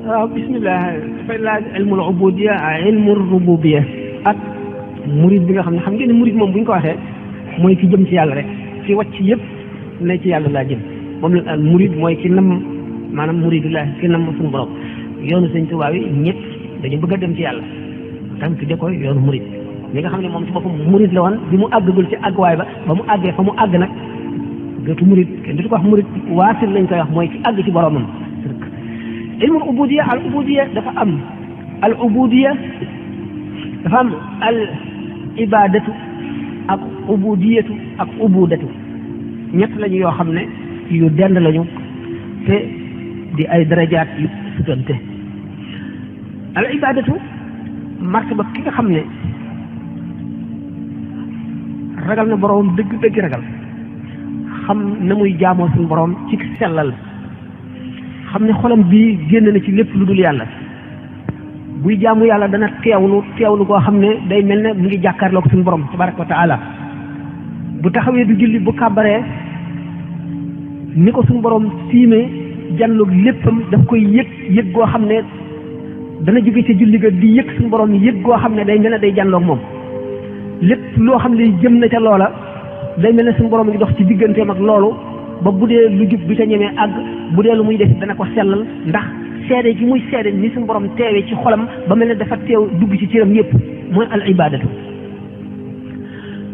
waaw bismillah dafay laaj ilmul ubudiyya ilmu rububiyya ak murid bi nga xam ne xam ngeen ne murid moom bu ñu ko waxee mooy ki jëm ci yàlla rek ci wàcc yëpp ne ci yàlla laa jëm moom la al murid mooy ki nam maanaam muridullah ki nam suñu borom yoonu sëñ Tuubaa yi ñëpp dañu bëgg a dem ci yàlla tànk de koy yoonu murid li nga xam ne moom ci boppam murid la woon bi mu àggagul ci àgguwaay ba mu àggee fa mu àgg nag gëtu murid kenn du ko wax murid waasil lañ koy wax mooy ki àgg ci boromam. ilmul ubudiyya al ubudiyya dafa am al ubudiyya dafa am al ibadatu ak ubudiyatu ak ubudatu ñett lañu yoo xam ne yu dend lañu te di ay darajaat yu sutante. al ibadatu martaba ki nga xam ne ragal na boroom dëgg ragal, xam na muy jaamoo suñu boroom ci sellal, xam ne xolam bii génn na ci lépp lu dul yàlla. buy jaamu yàlla dana teewlu koo xam ne day mel ne mu ngi jàkkaarloo ko suñu borom tabaraka wa taala. bu taxawee du julli bu kàbbaree ni ko suñu borom siimee janloog léppam daf koy yëg goo xam ne dana jóge ca julli ga di yëg suñu borom yëg goo xam ne day mel ne day janloog moom. lépp loo xam ne jëm na ca loola day mel ne suñu borom ngi dox ci digganteem ak loolu ba bu dee lu jub bi ca ñemee àgg, bu dee lu muy def dana ko sellal ndax seede gi muy seede ni suñu borom teewee ci xolam ba mel ne dafa teew dugg ci cëram yépp. mooy al ibadatu.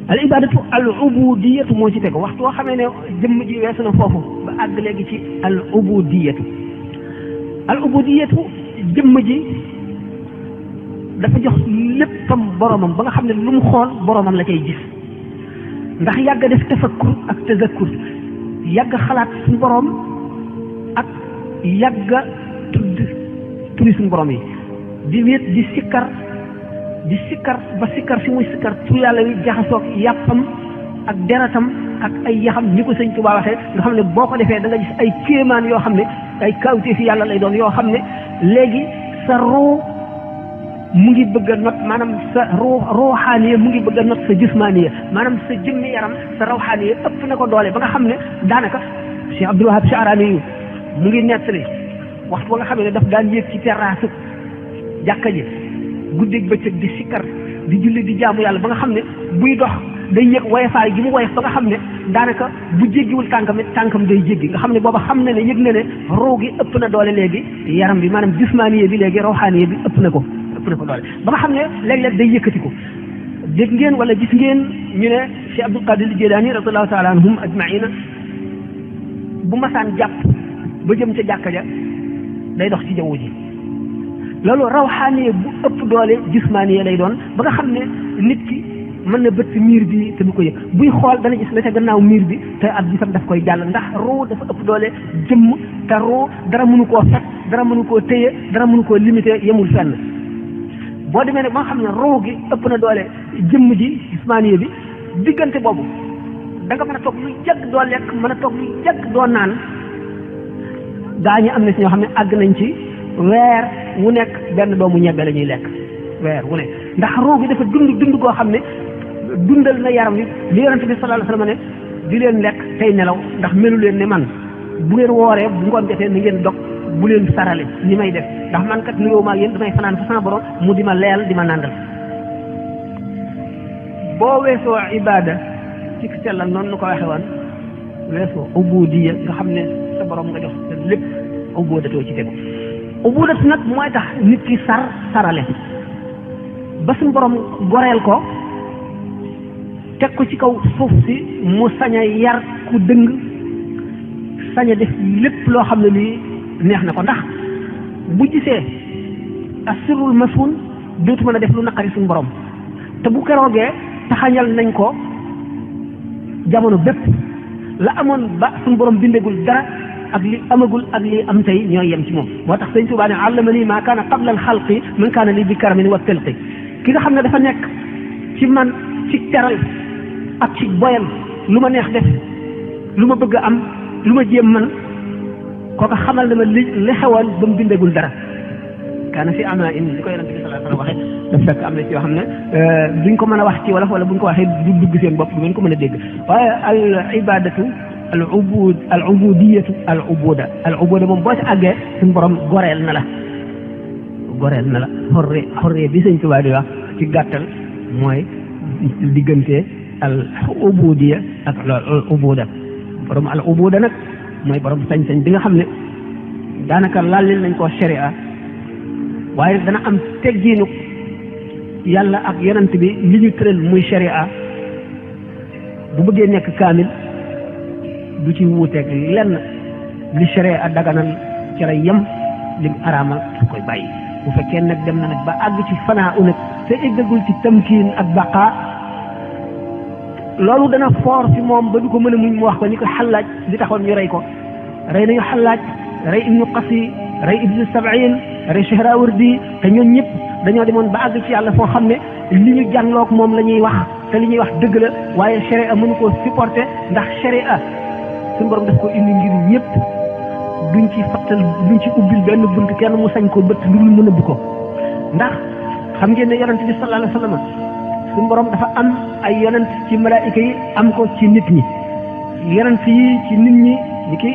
al ibadatu al ubudiyatu moo ci tegu. waxtu woo xamee ne jëmm ji weesu na foofu ba àgg léegi ci al ubudiyatu. al ubudiyatu jëmm ji dafa jox léppam boromam ba nga xam ne lu mu xool boromam la cay gis, ndax yàgg def tafakkur ak tazakkur, yàgg xalaat suñu borom ak yàgg tudd turi suñu borom yi, di wéet di sikkar ba sikkar si muy sikkar tur yàlla wi jaxasoog yàppam ak deratam ak ay yaxam ni ko sëñ Tuubaa waxee nga xam ne boo ko defee da nga gis ay kéemaan yoo xam ne ay kawte fi yàlla lay doon yoo xam ne léegi sa ruu mu ngi bëgg a not, maanaam sa ruuxaaniya mu ngi bëgg a not sa jismaaniya, maanaam sa jëmmi yaram sa rawxaaniya ëpp na ko doole ba nga xam ne daanaka Cheikh Abdul Wahab Sha'rani yu mu ngi nettali waxtu ba nga xam ne daf daan yéeg ci terrasse jàkka ji guddeeg bëccëg di sikkar di julli di jaamu yàlla ba nga xam ne buy dox day yëg woyofaay gi mu woyof ba nga xam ne daanaka bu jéggiwul tànkam day jéggi nga xam ne booba xam na ne yëg na ne ruu gi ëpp na doole léegi yaram bi, maanaam jismaaniya bi léegi rawxaaniya bi ëpp na ko doole ba nga xam ne léeg-léeg day yëkkati ko. dégg ngeen wala gis ngeen ñu ne Cheikh Abdul Qadir Jilani radiyallahu taala anhum ajmaina bu masaan jàpp ba jëm ca jàkka ja day dox ci jaww ji. loolu rawxaaniye bu ëpp doole jismaaniye lay doon ba nga xam ne nit ki mën na bëtt miir bi te du ko yëg, buy xool dana gis la ca gannaaw miir bi te at gisam daf koy jàll ndax ruu dafa ëpp doole jëmm te ruu dara mënu koo fekk, dara mënu koo téye, dara mënu koo limité, yemul fenn. boo demee nag ba nga xam ne ruu gi ëpp na doole jëmm ji jismaaniye bi, diggante boobu da nga mën a toog lu yàgg doo lekk, mën a toog lu yàgg doo naan. gaa ñi am na si ñoo xam ne àgg nañ ci weer wu nekk benn doomu ñebbe la ñuy lekk, weer wu nekk, ndax ruu gi dafa dund goo xam ne dundal na yaram wi. li yonente bi sallallahu alayhi wasallam ne di leen lekk tey nelaw ndax melu leen ne man, bu ngeen wooree bu ngoon jotee ni ngeen dog, bu leen sarale ni may def ndax man kat nuyoo maa yéen damay fanaan fa sama borom mu di ma leel di ma nàndal. boo weesoo ibada ci sellal noonu nu ko waxee woon weesoo ubudiya nga xam ne sa borom nga jox sa lépp, ubudatoo ci tegu. ubudat nag mooy tax nit ki sarale ba suñu borom goreel ko teg ko ci kaw suuf si mu sañ a yar ku dëng, sañ a def lépp loo xam ne lii neex na ko, ndax bu gisee asirul masun dootu mën a def lu naqari suñu borom te bu keroogee taxañal nañ ko jamono bépp la amoon ba suñu borom bindegul dara ak li amagul ak li am tey ñooy yem ci moom. moo tax sëñ Tuubaa ne allamani maa kaana qabla al-xalqi man kaana li bi karamin wa tilqi. ki nga xam ne dafa nekk ci man ci teral ak ci boyal lu ma neex def, lu ma bëgg a am, lu ma jéem man, kooka xamal na ma li xewoon ba mu bindagul dara. kaana fi ama in li ko yonent bi sallallahu alayhi wa sallam waxee dafa fekk am na ci yoo xam ne duñ ko mën a wax ci wolof wala buñ ko waxee du dugg seen bopp du ngeen ko mën a dégg. waaye al ibadatu al ubudiyatu al ubuda moom boo ci àggee suñu borom goreel na la xorre bi sëñ Tuubaa di wax ci gàttal mooy diggante al ubudiya ak al ubuda. borom al ubuda nag mooy borom sañ-sañ bi nga xam ne daanaka laalil nañ koo sharia waaye dana am teggiinu yàlla ak yonent bi li ñu tëral muy sharia bu bëggee nekk kaamil du ci wuuteeg lenn li sharia daganal ci la yem li mu araamal su koy bàyyi. bu fekkee nag dem na nag ba àgg ci fanaa u nag te eggagul ci tamkiin ak baqaa loolu dana foor ci moom ba du ko mën a muñ mu wax ko ni ko Xallaaj li taxoon ñu rey ko rey nañu Xallaaj rey ibnu Qasi rey ibnu Sabain rey Suhrawardi te ñoom ñëpp dañoo demoon ba àgg ci yàlla foo xam ne li ñu jànloog moom la ñuy wax te li ñuy wax dëgg la waaye sharia mënu koo supporter ndax sharia suñu borom daf ko indi ngir ñëpp duñ ci fattal duñ ci ubbil benn bunt kenn mu sañ ko bëtt lu mu nëbb ko ndax xam ngeen ne yonent bi sallallahu alayhi wa sallam suñu borom dafa am ay yonent ci malaayika yi am ko ci nit ñi yonent yi ci nit ñi ni ki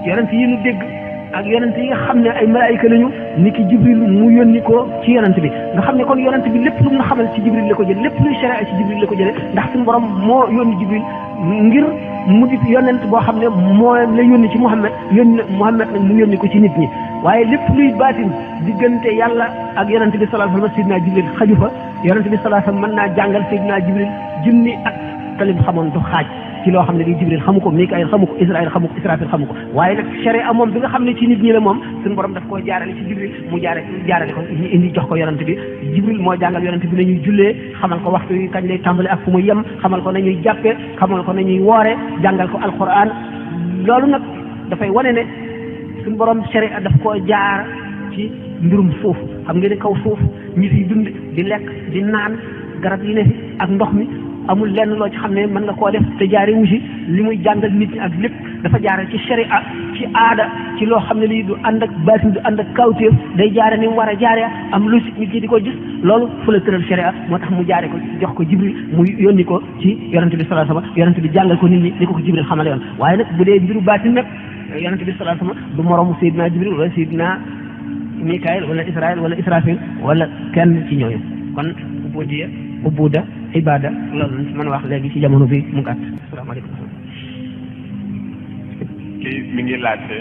yonent yi nu dégg ak yonent yi nga xam ne ay malaayika lañu ni ki Jibril mu yónni ko ci yonent bi nga xam ne kon yonent bi lépp lu mu xamal ci Jibril la ko jël lépp luy sharia ci Jibril la ko jële ndax suñu borom moo yónni Jibril ngir mu di yonent boo xam ne moo la yónni ci Muhammad yónni Muhammad nag mu yónni ko ci nit ñi waaye lépp luy baatin diggante yàlla ak yonent bi sallallahu alayhi wa sallam Seydina Jibril xaju fa yonent bi sallallahu alayhi wa sallam mën naa jàngal Seydina Jibril junni ak talim xamoon du xaaj ci loo xam ne di Jibril xamu ko Mikaayil xamu ko Israël xamu ko Israfil xamu ko waaye nag sharia moom bi nga xam ne ci nit ñi la moom suñu borom daf koo jaarale ci Jibril mu jaarale ko ñu indi jox ko yonent bi Jibril moo jàngal yonent bi nañuy jullee xamal ko waxtu yi kañ lay tàmbali ak fu mu yem xamal ko nañuy jàppe xamal ko nañuy woore jàngal ko alquran loolu nag dafay wane ne suñu borom sharia daf koo jaar ci mbirum suuf xam nga ne kaw suuf ñi fi dund di lekk di naan garab yi ne fi ak ndox mi amul lenn loo ci xam ne mën nga koo def te jaare wu si li muy jàngal nit ñi ak lépp dafa jaare ci sharia ci aada ci loo xam ne lii du ànd ak baatin du ànd ak kawtéef day jaare ni mu war a jaare am lu si nit ñi di ko gis loolu fu la tëral sharia moo tax mu jaare ko jox ko Jibril mu yónni ko ci yonent bi sallallahu alayhi wasallam yonent bi jàngal ko nit ñi ni ko Jibril xamale yoon waaye nag bu dee mbiru baatin nag yonent bi sallallahu alayhi wasallam du moroomu Seydina Jibril wala Seydina Mikaayil wala Israël wala Israfil wala kenn ci ñooñu kon ubuda ibada loolu lañ mën a wax léegi ci jamono bi mu gàtt asalaamaaleykum. kii mi ngi laajte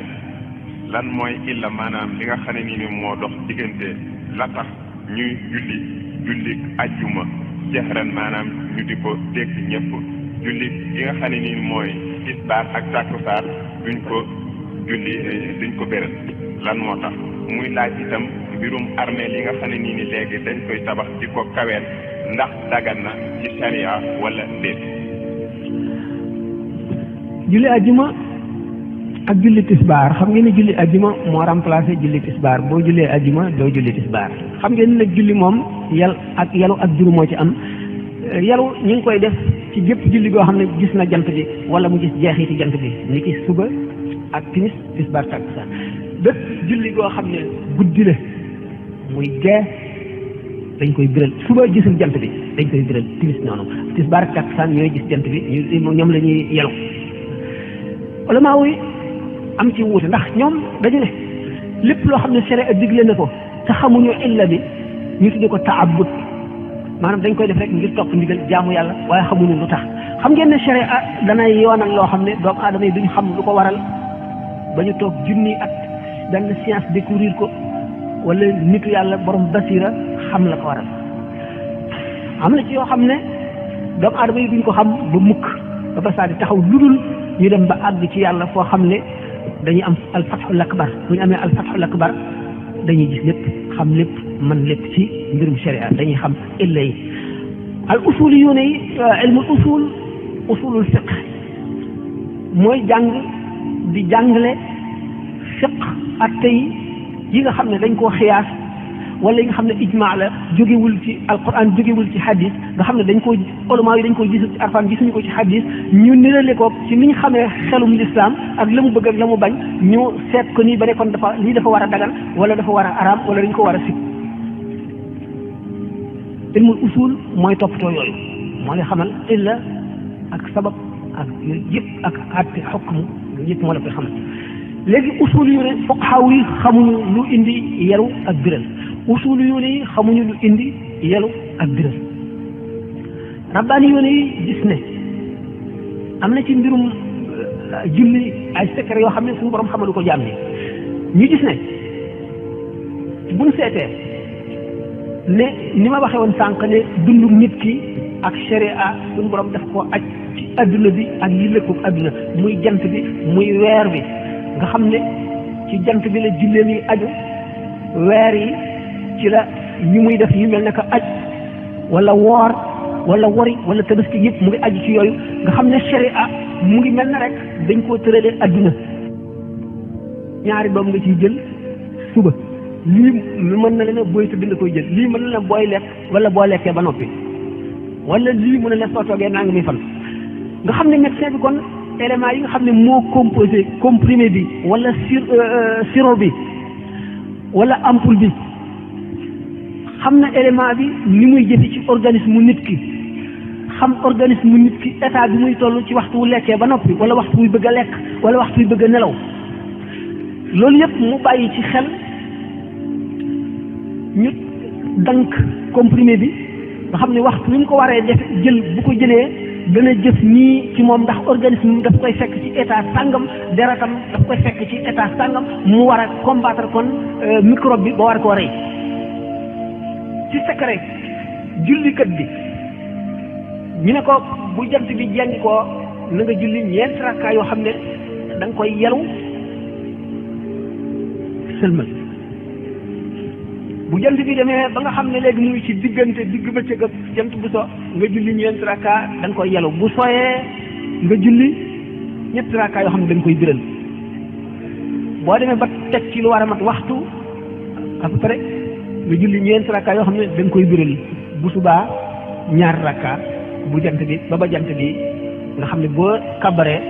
lan mooy illa maanaam li nga xam ne nii moo dox diggante la tax ñuy julli ajjuma jahran maanaam ñu di ko dégg ñëpp julli li nga xam ne nii mooy tisbaar ak takkusaan duñ ko béral lan moo tax muy laaj itam mbirum armée li nga xam ne nii léegi dañ koy tabax di ko kaweel ndax dagan na ci sharia wala déet. julli ajjuma ak julli tisbaar xam ngeen ne julli ajjuma moo remplacé julli tisbaar boo jullee ajjuma doo julli tisbaar xam ngeen ne nag julli moom yalu ak juru moo ci am yalu ñu ngi koy def ci jëpp julli goo xam ne gis na jant bi wala mu gis jeexiti jant bi ni ki suba ak timis tisbaar takkusaan bépp julli goo xam ne guddi la muy gee dañ koy biral suba gisul jant bi dañ koy biral timis noonu tisbaar ak takkusaan ñooy gis jant bi ñoom la ñuy yelu ulama yi am ci wuute ndax ñoom dañu ne lépp loo xam ne sharia digle na ko te xamuñu illa bi ñu tudde ko taabud maanaam dañ koy def rek ngir topp ndigal jaamu yàlla waaye xamuñu lu tax xam ngeen ne sharia danay yoonal loo xam ne doomu aadama yi duñ xam lu ko waral ba ñu toog junni at benn science découvrir ko wala nitu yàlla borom basira xam la ko waral am na ci yoo xam ne doomu aadama yi duñ ko xam ba mukk ba basaa di taxaw ludul ñu dem ba àgg ci yàlla foo xam ne dañuy am alfathul akbar bu ñu amee alfathul akbar dañuy gis lépp xam lépp man lépp ci mbirum sharia dañuy xam illa yi al usul yu ne yi ilmul usulul fiqh mooy jàng di jàngale fiqh ak tey yi nga xam ne dañ koo xiyaas wala yi nga xam ne ijmaa la jógewul ci alquran jógewul ci hadis nga xam ne dañ koo ulama yi dañ koo gisul ci alquran gisuñu ko ci hadis ñu nirale ko ci ni ñu xamee xelum lislaam ak la mu bëgg ak la mu bañ ñu seet ko nii ba ne kon lii dafa war a dagan wala dafa war a araam wala dañ ko war a sib ilmul usul mooy toppatoo yooyu moo lay xamal illa ak sabab ak yooyu yëpp ak àtte xukmu yëpp moo la koy xamal léegi usul yu ne fuqahaa yi xamuñu lu indi yaru ak biral usul yu ne xamuñu lu indi yaru ak biral rabbaani yu ne gis ne am na ci mbirum julli ay secret yoo xam ne suñu borom xamalu ko jaam ni ñu gis ne buñ seetee ne ni ma waxee woon sànq ne dundu nit ki ak sharia suñu borom daf koo aj ci adduna bi ak yi lëkkub adduna muy jant bi muy weer bi nga xam ne ci jant bi la julleem yi aju weer yi ci la yi muy def yu mel ne que aj wala woor wala wari wala tabaski yëpp mu ngi aju ci yooyu nga xam ne sharia mu ngi mel na rek dañ koo tëralee adduna ñaari doom nga ciy jël suba lii mën na leen booy tëdd nga koy jël lii mën na leen booy lekk wala boo lekkee ba noppi wala lii mën na leen soo toogee naa ngi muy fan nga xam ne médecin bi kon éléments yi nga xam ne moo composé comprimé bi wala sirop bi wala ampoule bi xam na élément bi ni muy jëfe ci organisme nit ki xam organisme nit ki état bi muy toll ci waxtu wu lekkee ba noppi wala waxtu wuy bëgg a lekk wala waxtu wuy bëgg a nelaw loolu yëpp mu bàyyi ci xel ñu dank comprimé bi nga xam ne waxtu wi ñu ko waree def jël bu ko jëlee dana jëf nii ci moom ndax organisme daf koy fekk ci état sàngam deretam daf koy fekk ci état sàngam mu war a combattre kon microbe bi ba war koo rey ci secret jullikat bi ñu ne ko bu jant bi jengi ko na nga julli ñeenti rakkaa yoo xam ne da nga koy yelu sëlmal bu jant bi demee ba nga xam ne léegi mu ngi ci diggante digg bëccëg ak jant bu so nga julli ñeenti rakkaa da nga koy yelu bu sooyee nga julli ñetti rakkaa yoo xam ne da nga koy biral boo demee ba teg ci lu war a mat waxtu à peu près nga julli ñeenti rakkaa yoo xam ne da nga koy biral bu subaa ñaar rakkaa bu jant bi ba jant bi nga xam ne boo kabaree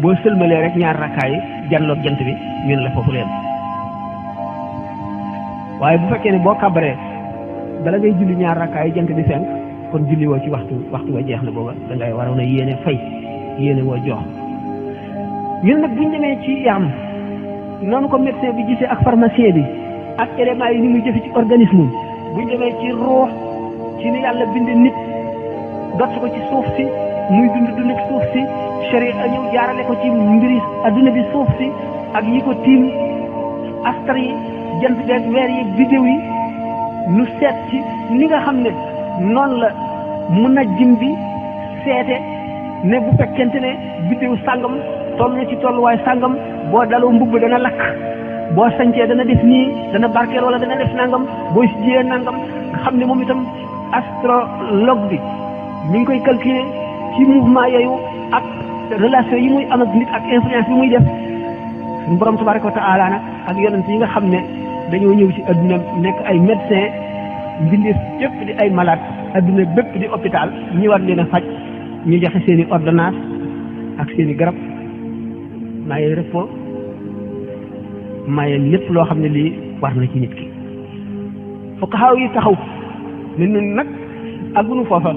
boo sëlmalee rek ñaar rakkaa yi janloog jant bi ñu ne la foofu leen waaye bu fekkee ne boo kabaree bala ngay julli ñaar rakkaa yi jant bi fenk kon julli woo ci waxtu wa jeex na booba da ngay waroon a yéene fay yéene woo jox ñun nag buñ demee ci yaram noonu ko médecin bi gisee ak pharmacien bi ak éléments yi ni muy jëfe ci organisme buñ demee ci ruux ci ni yàlla bind nit dott ko ci suuf si muy dund ak suuf si sharia ñëw jaarale ko ci mbiri adduna bi suuf si ak yi ko tiim astar yi jant beeg weer yi bidéew yi nu seet ci ni nga xam ne noonu la mun a jim bi seete ne bu fekkente ne bidéew sàngam toll na ci tolluwaay sàngam boo daloo mbubb dana lakk boo sañcee dana def nii dana barkeel wala dana def nangam boo si jiyee nangam nga xam ne moom itam astrologue bi mi ngi koy calculer ci mouvement yooyu ak relation yi muy am ak nit ak influence bi muy def suñu borom tabaraka wa taala nag ak yonent yi nga xam ne dañoo ñëw ci adduna nekk ay médecin mbindeef yëpp di ay malade adduna bépp di hôpital ñi war leen a faj ñu joxe seen i ordonnance ak seen i garab maye repos maye lépp loo xam ne lii war na ci nit ki fokk xaw yi taxaw ne nun nag àggunu foofa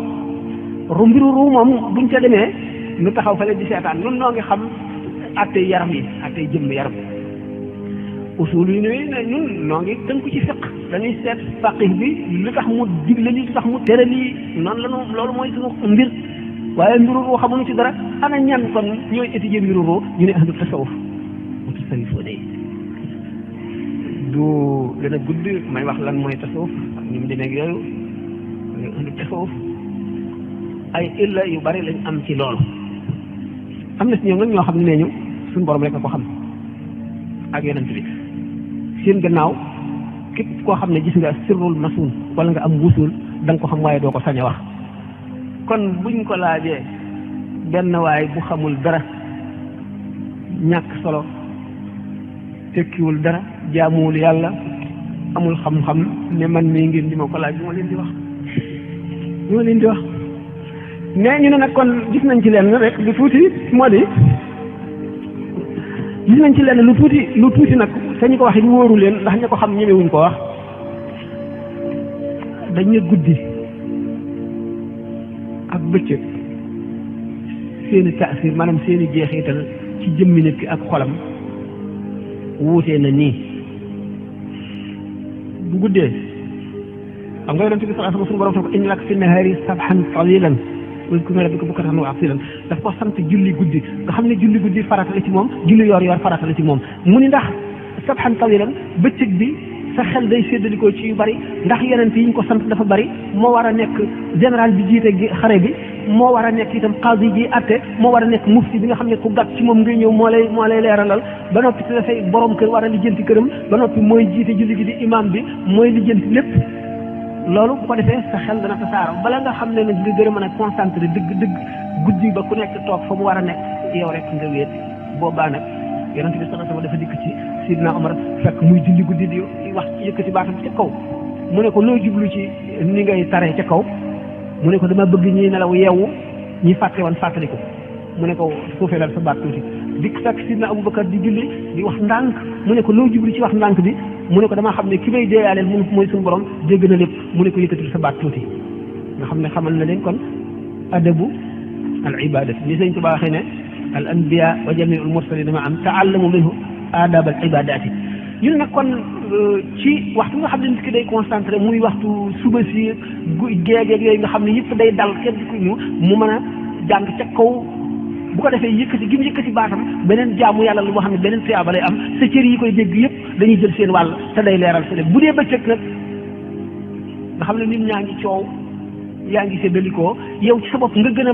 mbiru ruu moom buñ ca demee nu taxaw fale di seetaan nun noo ngi xam attey yaram yi attey jëmm yaram usul yi ne ñun noo ngi tënku ci fiq dañuy seet faqih bi lu tax mu digle li lu tax mu tere lii noonu la ñu loolu mooy suñu mbir waaye mbiru ruu xamuñu ci dara ana ñan kon ñooy étudier mbiru ruu ñu ne ahlu tasawuf mu tasawufoo day du gën a gudd may wax lan mooy tasawuf ak ñu mu demee ak yooyu ahlu tasawuf ay illa yu bari lañ am ci loolu am na si ñoom nag ñoo xam ne nee ñu suñu borom rek a ko xam ak yonent bi seen gannaaw képp koo xam ne gis nga sirrul masuun wala nga am wusul da nga ko xam waaye doo ko sañ a wax kon buñ ko laajee benn waay bu xamul dara ñàkk solo tekkiwul dara jaamuwul yàlla amul xam-xam ne man mii ngeen di ma ko laaj lu ma leen di wax nee ñu ne nag kon gis nañ ci leen rek lu tuuti moo di gis nañ ci leen lu tuuti nag te ñu ko wax it wóoru leen ndax ña ko xam ñemewuñ ko wax dañ ne guddi ak bëccëg seeni taasir maanaam seeni jeexital ci jëmmi nit ki ak xolam wuutee na nii bu guddee xam nga yonent bi sallallahu alayhi wa sallam suñu borom ko inna laka fi nahaari sabhan tawilan wazkur rabbaka bukratan wa asilan daf ko sant julli guddi nga xam ne julli guddi farata la ci moom julli yor yor farata la ci moom mu ni ndax sabhan tawilan bëccëg bi sa xel day séddalikoo ci yu bari ndax yonent yi ñu ko sant dafa bari moo war a nekk général bi jiite xare bi moo war a nekk itam qadi ji atte moo war a nekk mufti bi nga xam ne ku gàtt ci moom ngay ñëw moo lay leeralal ba noppi te dafay borom kër war a lijjanti këram ba noppi mooy jiite julli gi di imam bi mooy lijjanti lépp loolu bu ko defee sa xel dana tasaaroo bala nga xam ne nag nga gën a mën a concentré dëgg guddi ba ku nekk toog fa mu war a nekk yow rek nga wéet boobaa nag yonent bi sallallahu alayhi wasallam dafa dikk ci Sidna Omar fekk muy julli guddi di wax yëkkati baatam ca kaw mu ne ko loo jublu ci ni ngay taree ca kaw mu ne ko dama bëgg ñi nelaw yeewu ñi fàtte woon fàttali ko mu ne ko suufee dal sa baat tuuti dikk fekk Sidna Abubakar di julli di wax ndànk mu ne ko loo jublu ci wax ndànk bi mu ne ko damaa xam ne ki may deeyaaleel mu mooy suñu borom dégg na lépp mu ne ko yëkkatil sa baat tuuti nga xam ne xamal na leen kon adabu al ibadati ni Sëñ Tuubaa waxee ne al anbiya wa jamiul mursalin ma am taallamu minhu adab al ibadati ñun nag kon ci waxtu nga xam ne nit ki day concentré muy waxtu suba si géegeeg yooyu nga xam ne yëpp day dal kenn ku ñu mu mën a jàng ca kaw bu ko defee yëkkati gi mu yëkkati baatam beneen jaamu yàlla lu boo xam ne beneen tuyaaba lay am sa cër yi koy dégg yëpp dañuy jël seen wàll te day leeral sa lépp bu dee bëccëg nag nga xam ne nit ñaa ngi coow yaa ngi séddalikoo yow ci sa bopp nga gën a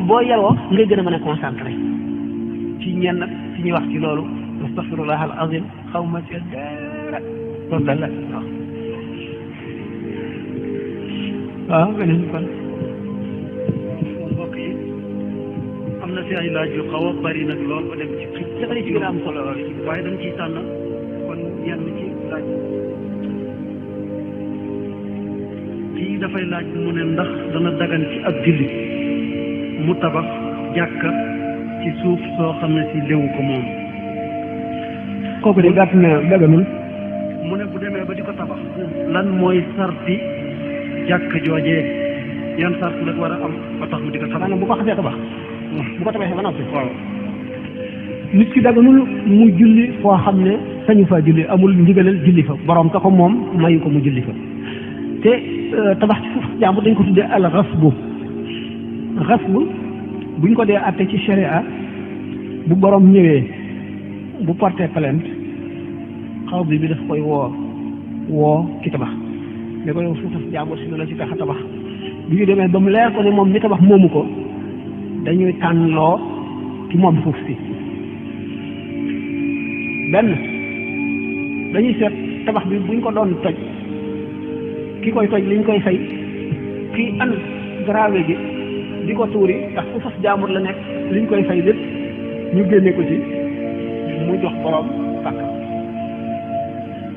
boo yaroo nga gën a mën a concentré ci ñenn ci ñuy wax ci loolu astaghfirullah al azim xaw ma ci dara loolu daal la waaw beneen kon mbokk yi am na si ay laaj yu xaw a bari nag lool ba dem ci dafa ci gën a am solo waaye dañ ciy tànn kon yenn ci laaj kii dafay laaj mu ne ndax dana dagan ci ab jullit mu tabax jàkka ci suuf soo xam ne si léwu ko moom kooku de gàtt na daganul mu ne bu demee ba di ko tabax lan mooy sarti jàkk joojee yan sart la war a am ba tax mu di ko tabax maanaam bu ko xasee tabax bu ko tabaxee ba noppi waaw nit ki daganul mu julli foo xam ne sañu fa julli amul ndigalal julli fa borom ka ko moom mayu ko mu julli fa te tabax ci suuf jàmbur dañ ko tuddee al xasbu buñ ko dee atte ci sharia bu borom ñëwee bu porté plainte xaw bi daf koy woo ki tabax ne ko yow suufas jàmbur si la ci tax a tabax bu ñu demee ba mu leer ko ne moom mi tabax moomu ko dañuy tànnloo ki moom suuf si benn dañuy seet tabax bi buñ ko doon toj ki koy toj liñ koy fay kii an gravé gi di ko tuuri ndax fu fas jaamur la nekk liñ koy fay lépp ñu génne ko ci mu jox borom pàkk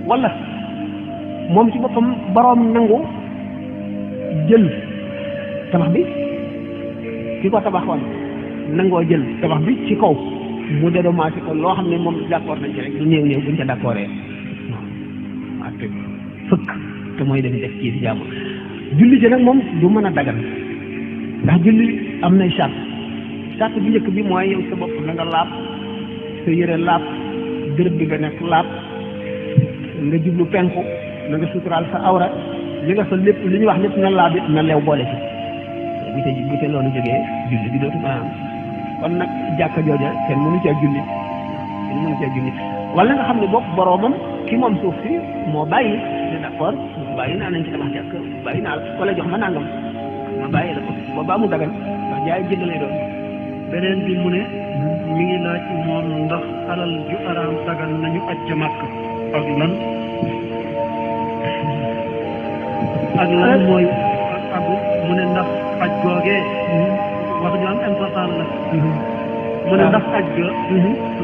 wala moom ci boppam borom nangu jël tabax bi ki ko tabaxoon nangoo jël tabax bi ci kaw mu dédommagé ko loo xam ne moom d'accord nañ ci rek du néew buñ ca d'accordé waaw te fëkk te mooy dem def kii di jàmbur julli ci nag moom du mën a dagan ndax julli am nay charte bi njëkk bi mooy yow sa bopp na nga laab sa yére laab gërëb bi nga nekk laab nga jublu penku na nga suturaal sa awra li nga sa lépp li ñuy wax lépp na laab it na leew boole ci bu te loolu jógee julli bi dootu maanaam kon nag jàkka jooja kenn mënu caa julli wala nga xam ne bopp boroomam ki moom suuf si moo bàyyi ne d'accord bàyyi naa nañ ci tabax jàkk bàyyi naa la wala jox ma nangam ma bàyyi la ko boobaa mu dagan ndax jaay jënd lay doon beneen bi mu ne mi ngi laaj moom ndax alal ju araam dagan nañu aj ca màkk ak lan mooy ak mu ne ndax aj googee wax ju am important la mu ne ndax aj ga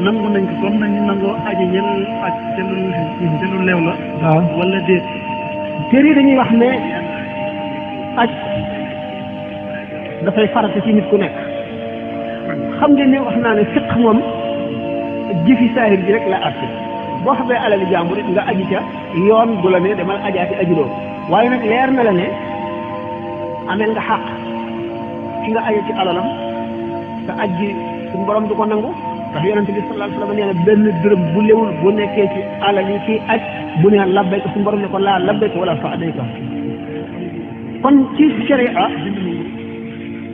nangu nañ ko comme nañ nangoo aji ñel aj te lu leew la waaw wala déet téere yi dañuy wax ne aj dafay farata ci nit ku nekk xam ngeen ne wax naa ne fiq moom jëfi saahir ji rek la àtte boo xamee alali jàmbur it nga aji ca yoon du la ne demal ajaati ajuloo waaye nag leer na la ne ameel nga xàq ki nga aje ci alalam sa aj gi suñu borom du ko nangu ndax yonente bi sallallahu alayhi wa sallam nee na benn dërëm bu lewul bu nekkee ci alal yi kii aj bu ne labbayka suñu borom ne ko laa labbayka wala sa'dayka kon ci sharia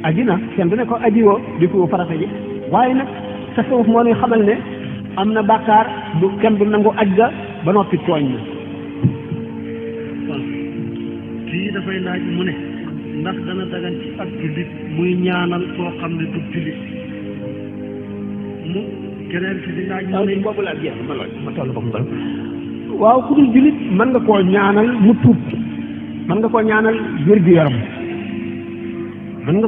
aji na kenn du ne ko aji woo di ko farata ji waaye nag sa foofu moo ñuy xamal ne am na bàkkaar du kenn du nangu aj ga ba noppi tooñ na kii dafay laaj mu ne ndax dana dagan ci ab jullit muy ñaanal koo xam ne du jullit mu keneen ci di laaj mu ne boobu laa jeex ma toll ko mu waaw ku dul jullit mën nga koo ñaanal mu tuub mën nga koo ñaanal wér gu yaram mën nga